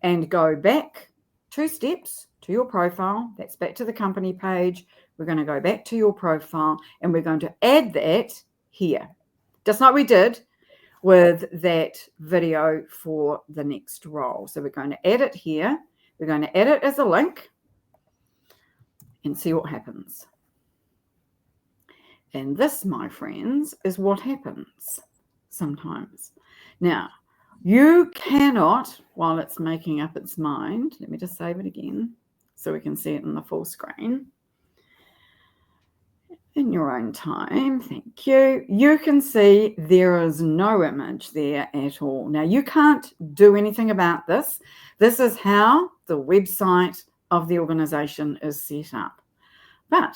and go back 2 steps to your profile. That's back to the company page. We're going to go back to your profile, and we're going to add that here, just like we did with that video for the next role. So we're going to add it here. We're going to add it as a link and see what happens. And this, my friends, is what happens sometimes. Now, you cannot, while it's making up its mind, let me just save it again so we can see it in the full screen. In your own time, thank you. You can see there is no image there at all. Now, you can't do anything about this. This is how the website of the organization is set up. But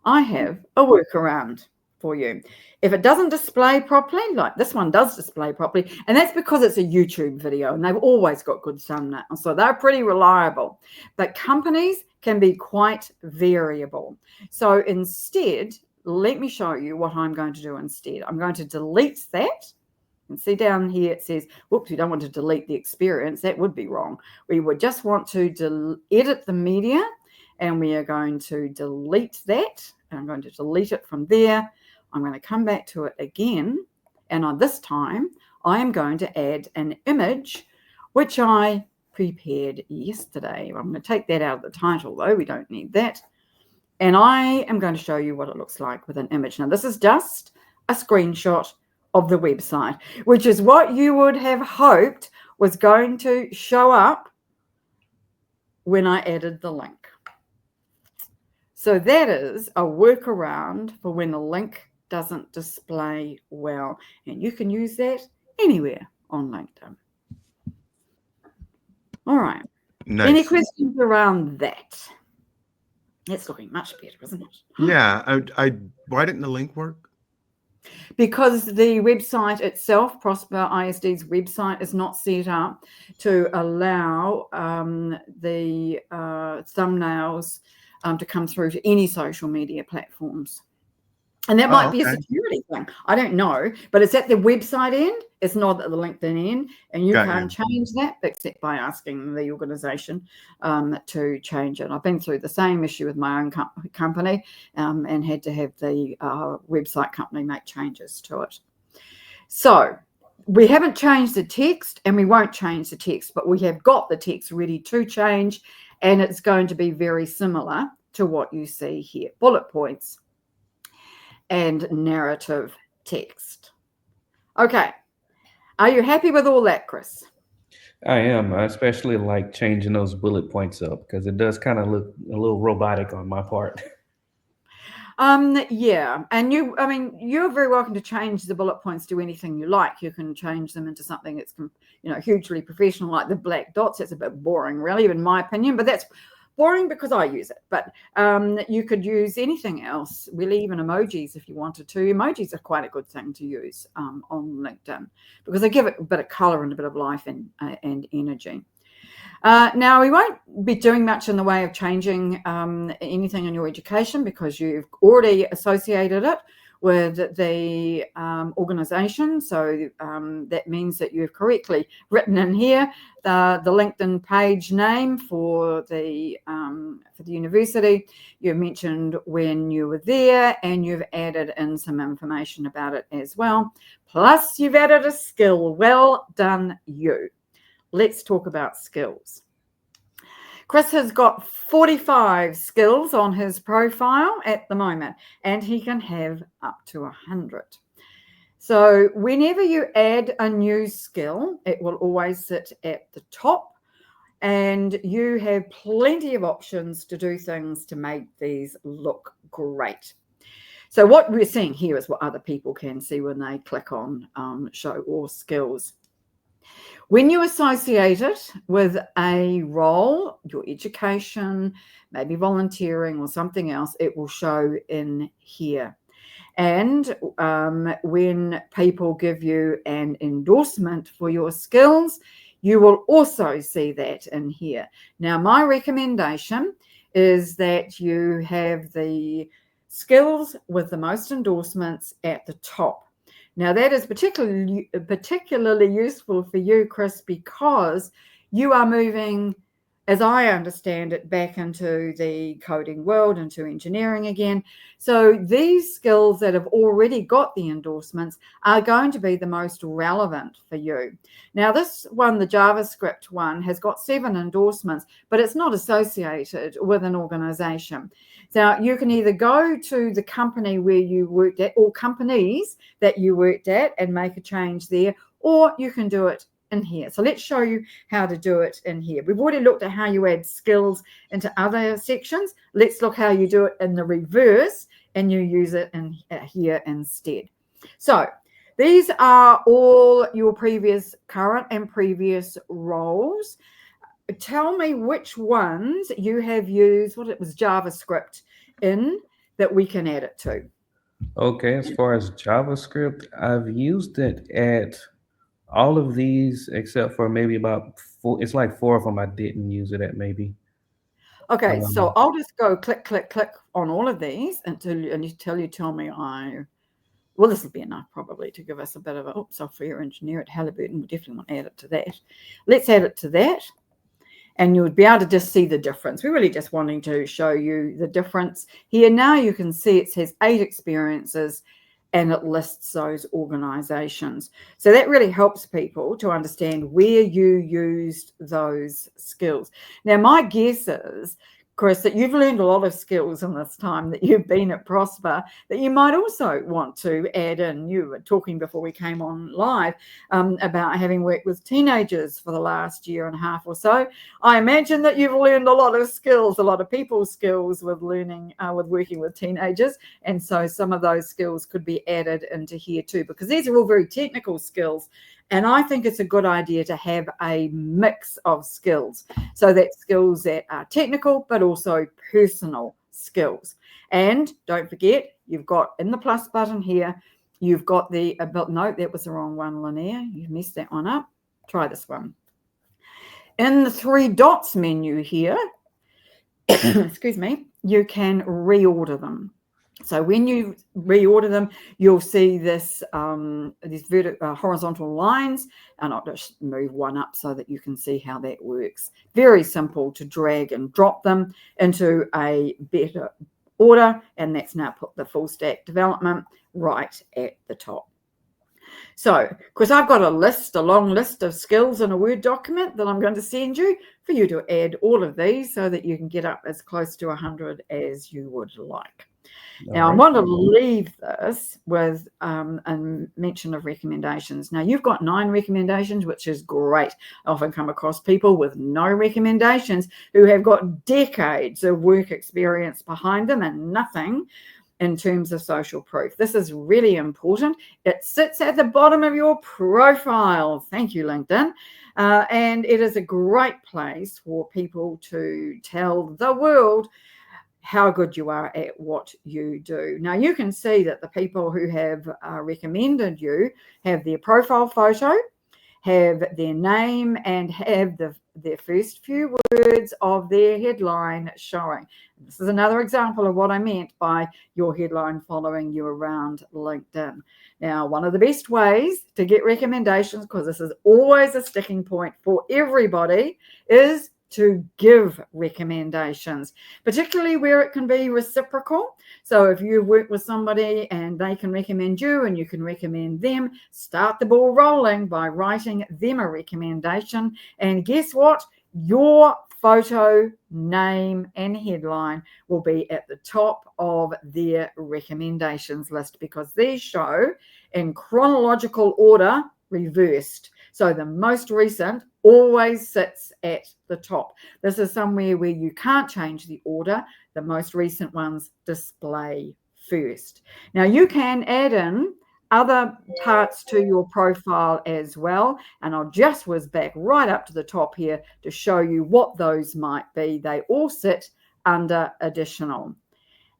I have a workaround for you. If it doesn't display properly, like this one does display properly, and that's because it's a YouTube video and they've always got good thumbnails, so they're pretty reliable. But companies can be quite variable. So instead, let me show you what I'm going to do instead. I'm going to delete that. And see down here it says, whoops, you don't want to delete the experience. That would be wrong. We would just want to edit the media, and we are going to delete that. And I'm going to delete it from there. I'm going to come back to it again. And on this time, I am going to add an image, which I prepared yesterday. I'm going to take that out of the title, though. We don't need that. And I am going to show you what it looks like with an image. Now, this is just a screenshot of the website, which is what you would have hoped was going to show up when I added the link. So that is a workaround for when a link doesn't display well. And you can use that anywhere on LinkedIn. All right. Nice. Any questions around that? It's looking much better, isn't it? Yeah. Why didn't the link work? Because the website itself, Prosper ISD's website, is not set up to allow the thumbnails to come through to any social media platforms. And that might be a security thing. I don't know. But it's at the website end. It's not at the LinkedIn end. And you can't change that except by asking the organization to change it. I've been through the same issue with my own company and had to have the website company make changes to it. So we haven't changed the text, and we won't change the text, but we have got the text ready to change. And it's going to be very similar to what you see here. Bullet points and narrative text. Okay. Are you happy with all that, Chris? I am. I especially like changing those bullet points up because it does kind of look a little robotic on my part. Yeah. And you're very welcome to change the bullet points to anything you like. You can change them into something that's, hugely professional, like the black dots. That's a bit boring, really, in my opinion, but that's boring because I use it. But you could use anything else, really, even emojis if you wanted to. Emojis are quite a good thing to use on LinkedIn because they give it a bit of color and a bit of life and energy. Now, we won't be doing much in the way of changing anything in your education because you've already associated it with the organization. So that means that you've correctly written in here the LinkedIn page name for the university. You mentioned when you were there, and you've added in some information about it as well. Plus, you've added a skill. Well done, you. Let's talk about skills. Chris has got 45 skills on his profile at the moment, and he can have up to 100. So whenever you add a new skill, it will always sit at the top, and you have plenty of options to do things to make these look great. So what we're seeing here is what other people can see when they click on show all skills. When you associate it with a role, your education, maybe volunteering or something else, it will show in here. And when people give you an endorsement for your skills, you will also see that in here. Now, my recommendation is that you have the skills with the most endorsements at the top. Now, that is particularly useful for you, Chris, because you are moving, as I understand it, back into the coding world, into engineering again. So these skills that have already got the endorsements are going to be the most relevant for you. Now, this one, the JavaScript one, has got 7 endorsements, but it's not associated with an organization. So you can either go to the company where you worked at, or companies that you worked at, and make a change there, or you can do it in here. So let's show you how to do it in here. We've already looked at how you add skills into other sections. Let's look how you do it in the reverse, and you use it in here instead. So these are all your previous, current and previous roles. Tell me which ones you have used, what it was, JavaScript in, that we can add it to. Okay, as far as JavaScript, I've used it at all of these except for maybe about 4. It's like 4 of them I didn't use it at, maybe. Okay, so I'll just go click, click, click on all of these until you tell me well, this will be enough probably to give us a bit of a software engineer at Halliburton. We definitely want to add it to that. Let's add it to that. And you would be able to just see the difference. We're really just wanting to show you the difference. Here now you can see it says 8 experiences, and it lists those organizations. So that really helps people to understand where you used those skills. Now, my guess is, Chris, that you've learned a lot of skills in this time that you've been at Prosper that you might also want to add in. You were talking before we came on live about having worked with teenagers for the last year and a half or so. I imagine that you've learned a lot of skills, a lot of people skills with learning, with working with teenagers. And so some of those skills could be added into here too, because these are all very technical skills. And I think it's a good idea to have a mix of skills. So that skills that are technical, but also personal skills. And don't forget, you've got in the plus button here, you've got the, no, that was the wrong one, Lynnaire. You messed that one up. Try this one. In the 3 dots menu here, excuse me, you can reorder them. So when you reorder them, you'll see this these horizontal lines, and I'll just move one up so that you can see how that works. Very simple to drag and drop them into a better order, and that's now put the full stack development right at the top. So, because I've got a long list of skills in a Word document that I'm going to send you for you to add all of these so that you can get up as close to 100 as you would like. Now, I want to leave this with a mention of recommendations. Now, you've got 9 recommendations, which is great. I often come across people with no recommendations who have got decades of work experience behind them and nothing in terms of social proof. This is really important. It sits at the bottom of your profile. Thank you, LinkedIn. And it is a great place for people to tell the world how good you are at what you do. Now, you can see that the people who have recommended you have their profile photo have their name and have their first few words of their headline showing. This is another example of what I meant by your headline following you around LinkedIn. Now, one of the best ways to get recommendations, because this is always a sticking point for everybody, is to give recommendations, particularly where it can be reciprocal. So if you work with somebody and they can recommend you and you can recommend them, start the ball rolling by writing them a recommendation. And guess what? Your photo, name, and headline will be at the top of their recommendations list, because these show in chronological order, reversed. So the most recent always sits at the top. This is somewhere where you can't change the order. The most recent ones display first. Now you can add in other parts to your profile as well, and I'll just whiz back right up to the top here to show you what those might be. They all sit under additional.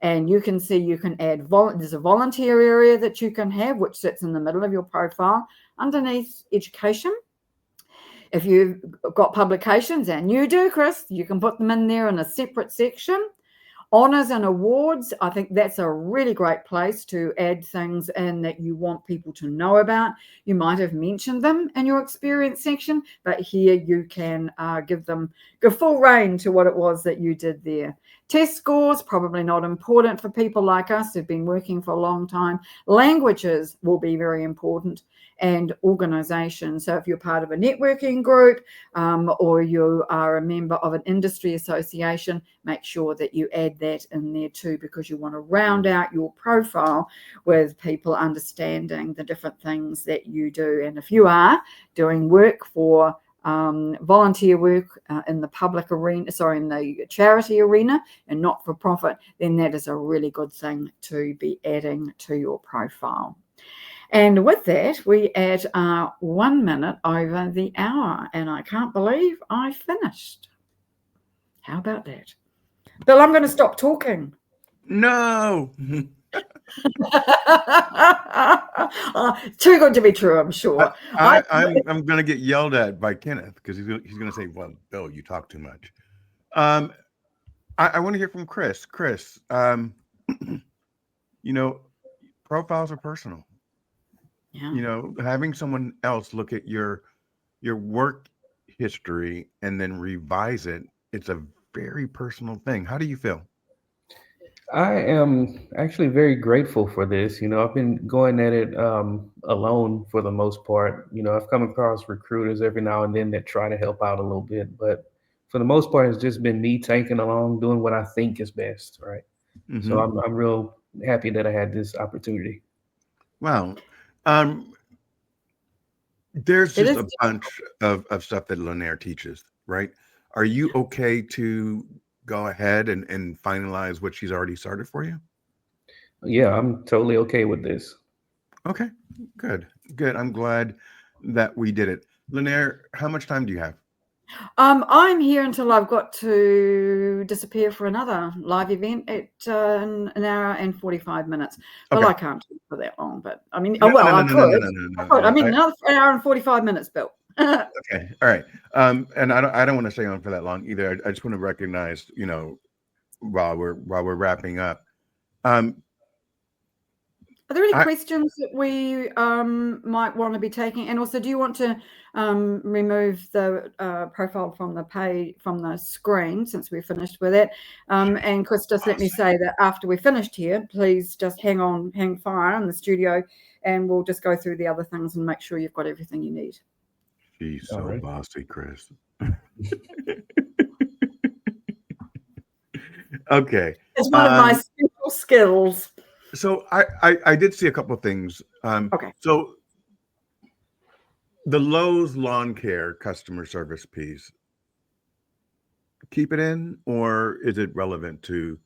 And you can see you can add, there's a volunteer area that you can have, which sits in the middle of your profile underneath education. If you've got publications, and you do, Chris, you can put them in there in a separate section. Honours and awards, I think that's a really great place to add things in that you want people to know about. You might have mentioned them in your experience section, but here you can give full rein to what it was that you did there. Test scores, probably not important for people like us who've been working for a long time. Languages will be very important, and organisation. So if you're part of a networking group or you are a member of an industry association, make sure that you add that in there too, because you want to round out your profile with people understanding the different things that you do. And if you are doing work for volunteer work in the public arena, in the charity arena and not for profit, then that is a really good thing to be adding to your profile. And with that, we add 1 minute over the hour, and I can't believe I finished. How about that? Bill, I'm going to stop talking. No. Too good to be true, I'm sure. I'm going to get yelled at by Kenneth because he's going to say, "Well, Bill, you talk too much." I want to hear from Chris. Chris, profiles are personal. Yeah. Having someone else look at your work history and then revise it, it's a very personal thing. How do you feel? I am actually very grateful for this. I've been going at it alone for the most part. I've come across recruiters every now and then that try to help out a little bit, but for the most part, it's just been me tanking along, doing what I think is best, right? Mm-hmm. So I'm real happy that I had this opportunity. Wow. There's just a bunch of stuff that Lynnaire teaches, right? Are you okay to go ahead and finalize what she's already started for you? Yeah, I'm totally okay with this. Okay, good. I'm glad that we did it. Lynnaire, how much time do you have? I'm here until I've got to disappear for another live event at an hour and 45 minutes. Well, okay. I can't talk for that long, but I mean, I could. I mean, another hour and 45 minutes, Bill. Okay, all right. And I don't want to stay on for that long either. I just want to recognize, while we're wrapping up. Are there any questions that we might want to be taking? And also, do you want to remove the profile from the page, from the screen, since we're finished with it? And Chris, just let me say that after we're finished here, please just hang fire in the studio, and we'll just go through the other things and make sure you've got everything you need. She's so bossy, Chris. Okay. It's one of my special skills. So I did see a couple of things. Okay. So the Lowe's lawn care customer service piece, keep it in, or is it relevant to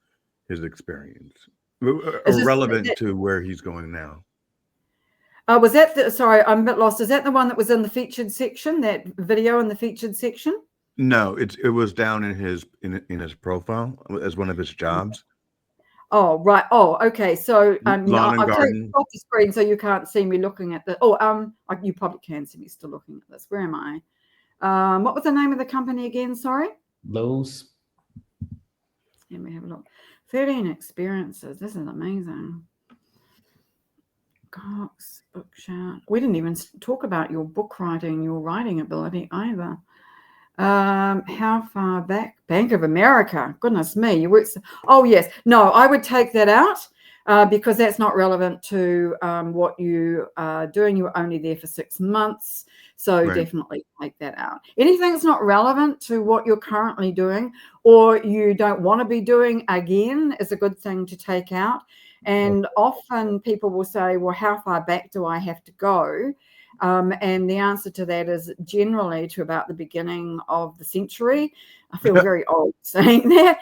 his experience? Or relevant to where he's going now? Was that sorry, I'm a bit lost. Is that the one that was in the featured section, that video in the featured section? No, it was down in his profile as one of his jobs. Oh, right. Oh, okay. So Lawn and I've taken garden. off the screen so you can't see me looking at the. You probably can see me still looking at this. Where am I? What was the name of the company again? Sorry. Lowe's. Let me have a look. 13 experiences. This is amazing. Cox Bookshop. We didn't even talk about your book writing, your writing ability either. How far back? Bank of America. Goodness me. You work. Oh, yes. No, I would take that out because that's not relevant to what you are doing. You were only there for 6 months. So definitely take that out. Anything that's not relevant to what you're currently doing or you don't want to be doing again is a good thing to take out. And often people will say, well, how far back do I have to go? And the answer to that is generally to about the beginning of the century. I feel very old saying that.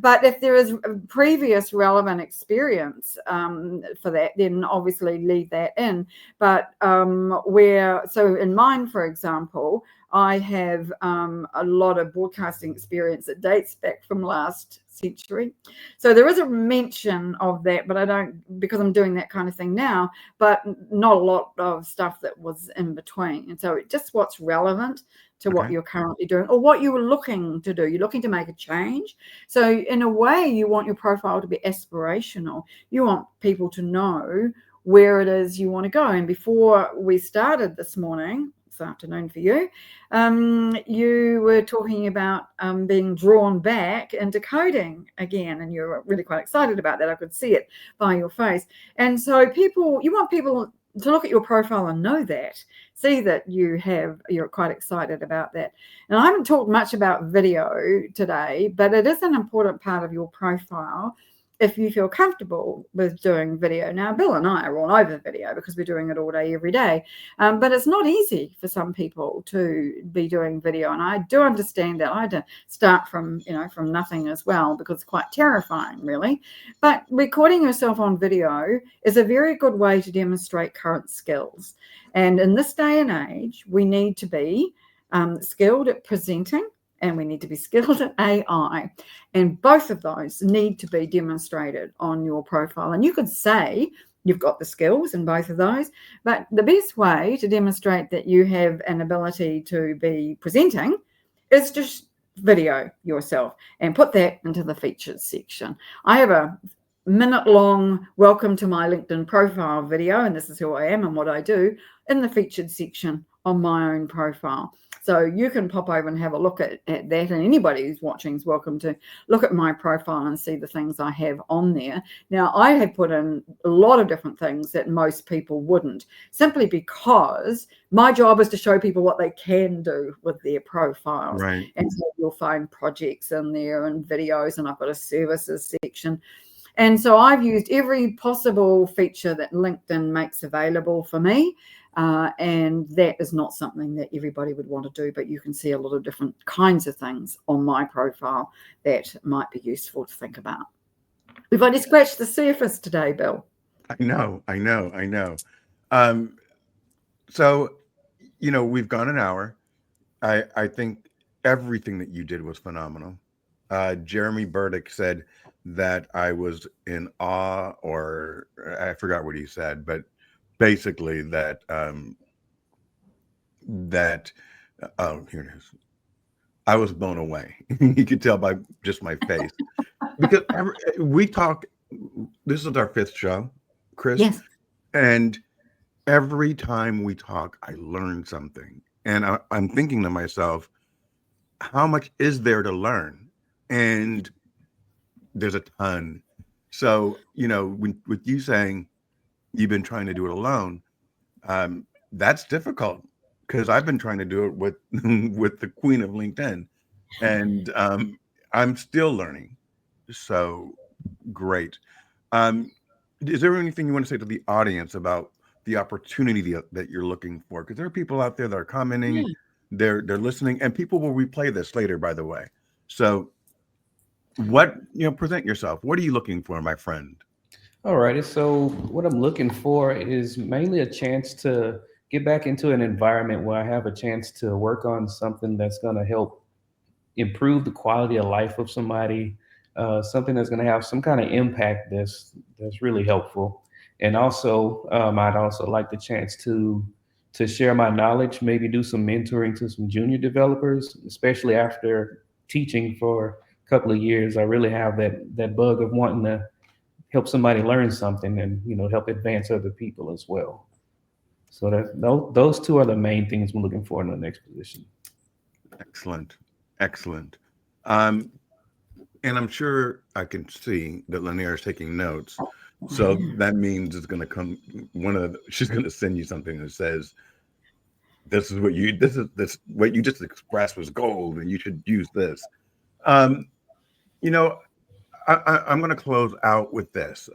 But if there is a previous relevant experience for that, then obviously leave that in. But so in mine, for example, I have a lot of broadcasting experience that dates back from last century. So there is a mention of that, but I don't, because I'm doing that kind of thing now, but not a lot of stuff that was in between. And so just what's relevant to what you're currently doing or what you were looking to do. You're looking to make a change. So in a way, you want your profile to be aspirational. You want people to know where it is you want to go. And before we started this afternoon for you, you were talking about being drawn back into coding again, and you're really quite excited about that. I could see it by your face. And so you want people to look at your profile and know that, see that you're quite excited about that. And I haven't talked much about video today, but it is an important part of your profile if you feel comfortable with doing video. Now, Bill and I are all over video because we're doing it all day, every day. But it's not easy for some people to be doing video. And I do understand that. I had to start from nothing as well because it's quite terrifying, really. But recording yourself on video is a very good way to demonstrate current skills. And in this day and age, we need to be skilled at presenting, and we need to be skilled at AI. And both of those need to be demonstrated on your profile. And you could say you've got the skills in both of those, but the best way to demonstrate that you have an ability to be presenting is just video yourself and put that into the featured section. I have a minute-long welcome to my LinkedIn profile video, and this is who I am and what I do, in the featured section on my own profile. So you can pop over and have a look at that. And anybody who's watching is welcome to look at my profile and see the things I have on there. Now, I have put in a lot of different things that most people wouldn't, simply because my job is to show people what they can do with their profiles. Right. And so you'll find projects in there and videos, and I've got a services section. And so I've used every possible feature that LinkedIn makes available for me. And that is not something that everybody would want to do, but you can see a lot of different kinds of things on my profile that might be useful to think about. We've only scratched the surface today, Bill. I know. So, we've gone an hour. I think everything that you did was phenomenal. Jeremy Burdick said that I was in awe, or I forgot what he said, but basically that here it is. I was blown away. You could tell by just my face because we talk. This is our 5th show, Chris. Yes. And every time we talk, I learn something, and I'm thinking to myself, how much is there to learn? And there's a ton. So, with you saying you've been trying to do it alone, that's difficult because I've been trying to do it with with the queen of LinkedIn, and I'm still learning. So great. Is there anything you want to say to the audience about the opportunity that you're looking for? Because there are people out there that are commenting, they're listening, and people will replay this later, by the way. So present yourself. What are you looking for, my friend? All righty. So what I'm looking for is mainly a chance to get back into an environment where I have a chance to work on something that's going to help improve the quality of life of somebody, something that's going to have some kind of impact that's really helpful. And also, I'd also like the chance to share my knowledge, maybe do some mentoring to some junior developers, especially after teaching for a couple of years. I really have that bug of wanting to help somebody learn something and help advance other people as well. So those two are the main things we're looking for in the next position. Excellent. Excellent. Um, and I'm sure I can see that Lynnaire is taking notes. So that means it's going to come she's going to send you something that says, this what you just expressed was gold and you should use this. Um, you know, I'm going to close out with this.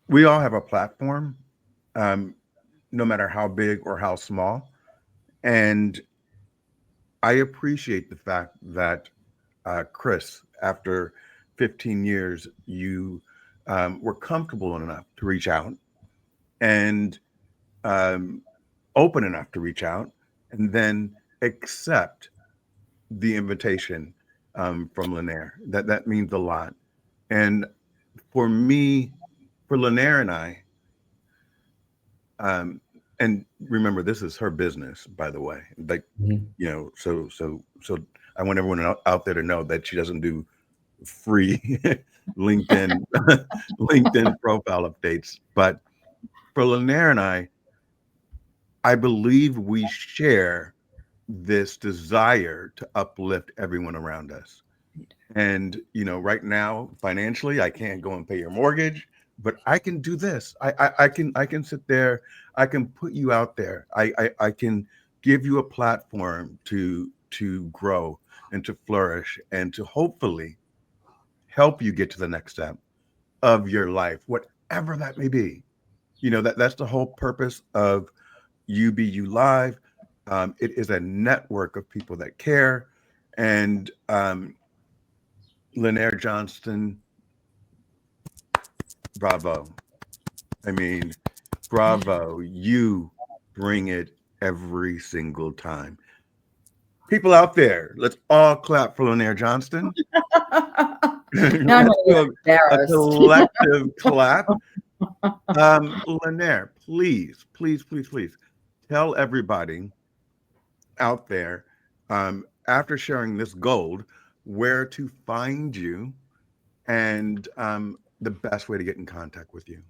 We all have a platform, no matter how big or how small. And I appreciate the fact that, Chris, after 15 years, you were comfortable enough to reach out and um, open enough to reach out and then accept the invitation from Lynnaire. That means a lot. And for me, for Lynnaire and I, and remember, this is her business, by the way. Like, so I want everyone out there to know that she doesn't do free LinkedIn LinkedIn profile updates. But for Lynnaire and I believe we share this desire to uplift everyone around us. And right now, financially, I can't go and pay your mortgage, but I can do this. I can sit there. I can put you out there. I can give you a platform to grow and to flourish and to hopefully help you get to the next step of your life, whatever that may be. That's the whole purpose of UBU Live. It is a network of people that care. And Lynnaire Johnston, bravo. I mean, bravo. You bring it every single time. People out there, let's all clap for Lynnaire Johnston. Now Let's do a embarrassed. collective clap. Lynnaire, please, please, please, please tell everybody out there, after sharing this gold, where to find you and the best way to get in contact with you.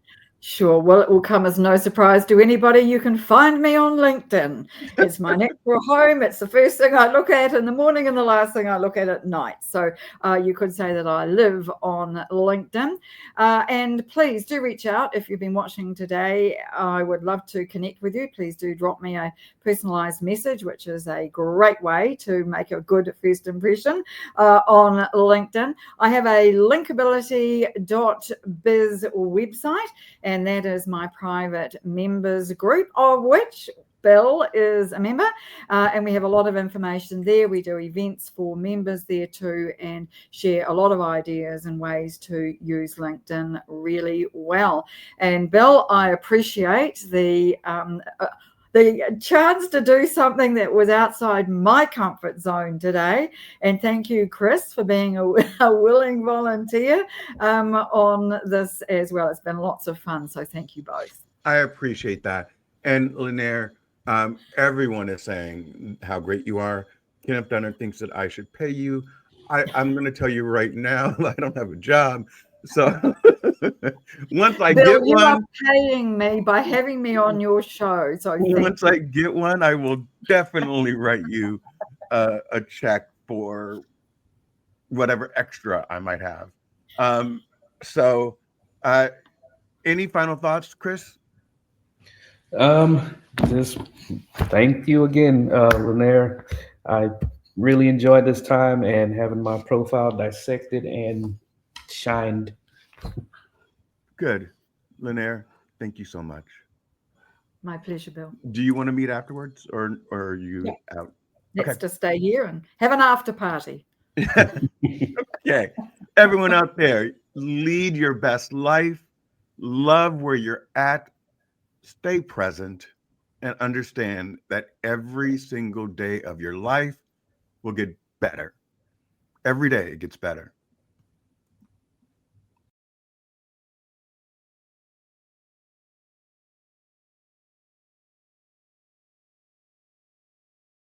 Sure. Well, it will come as no surprise to anybody. You can find me on LinkedIn. It's my next door home. It's the first thing I look at in the morning and the last thing I look at night. So you could say that I live on LinkedIn. And please do reach out if you've been watching today. I would love to connect with you. Please do drop me a personalized message, which is a great way to make a good first impression on LinkedIn. I have a linkability.biz website, and that is my private members group, of which Bill is a member, and we have a lot of information there. We do events for members there too, and share a lot of ideas and ways to use LinkedIn really well. And Bill, I appreciate the chance to do something that was outside my comfort zone today. And thank you, Chris, for being a willing volunteer on this as well. It's been lots of fun. So thank you both. I appreciate that. And Lynnaire, everyone is saying how great you are. Kenneth Dunner thinks that I should pay you. I'm going to tell you right now, I don't have a job. So once I Bill, get you one, are paying me by having me on your show. So once I get one, I will definitely write you a check for whatever extra I might have. So any final thoughts, Chris? Just thank you again, Lynnaire. I really enjoyed this time and having my profile dissected and shined. Good. Lynnaire, thank you so much. my pleasure, Bill. Do you want to meet afterwards or are you out? Let's just stay here and have an after party. Okay. Everyone out there, lead your best life, love where you're at, stay present, and understand that every single day of your life will get better. Every day it gets better.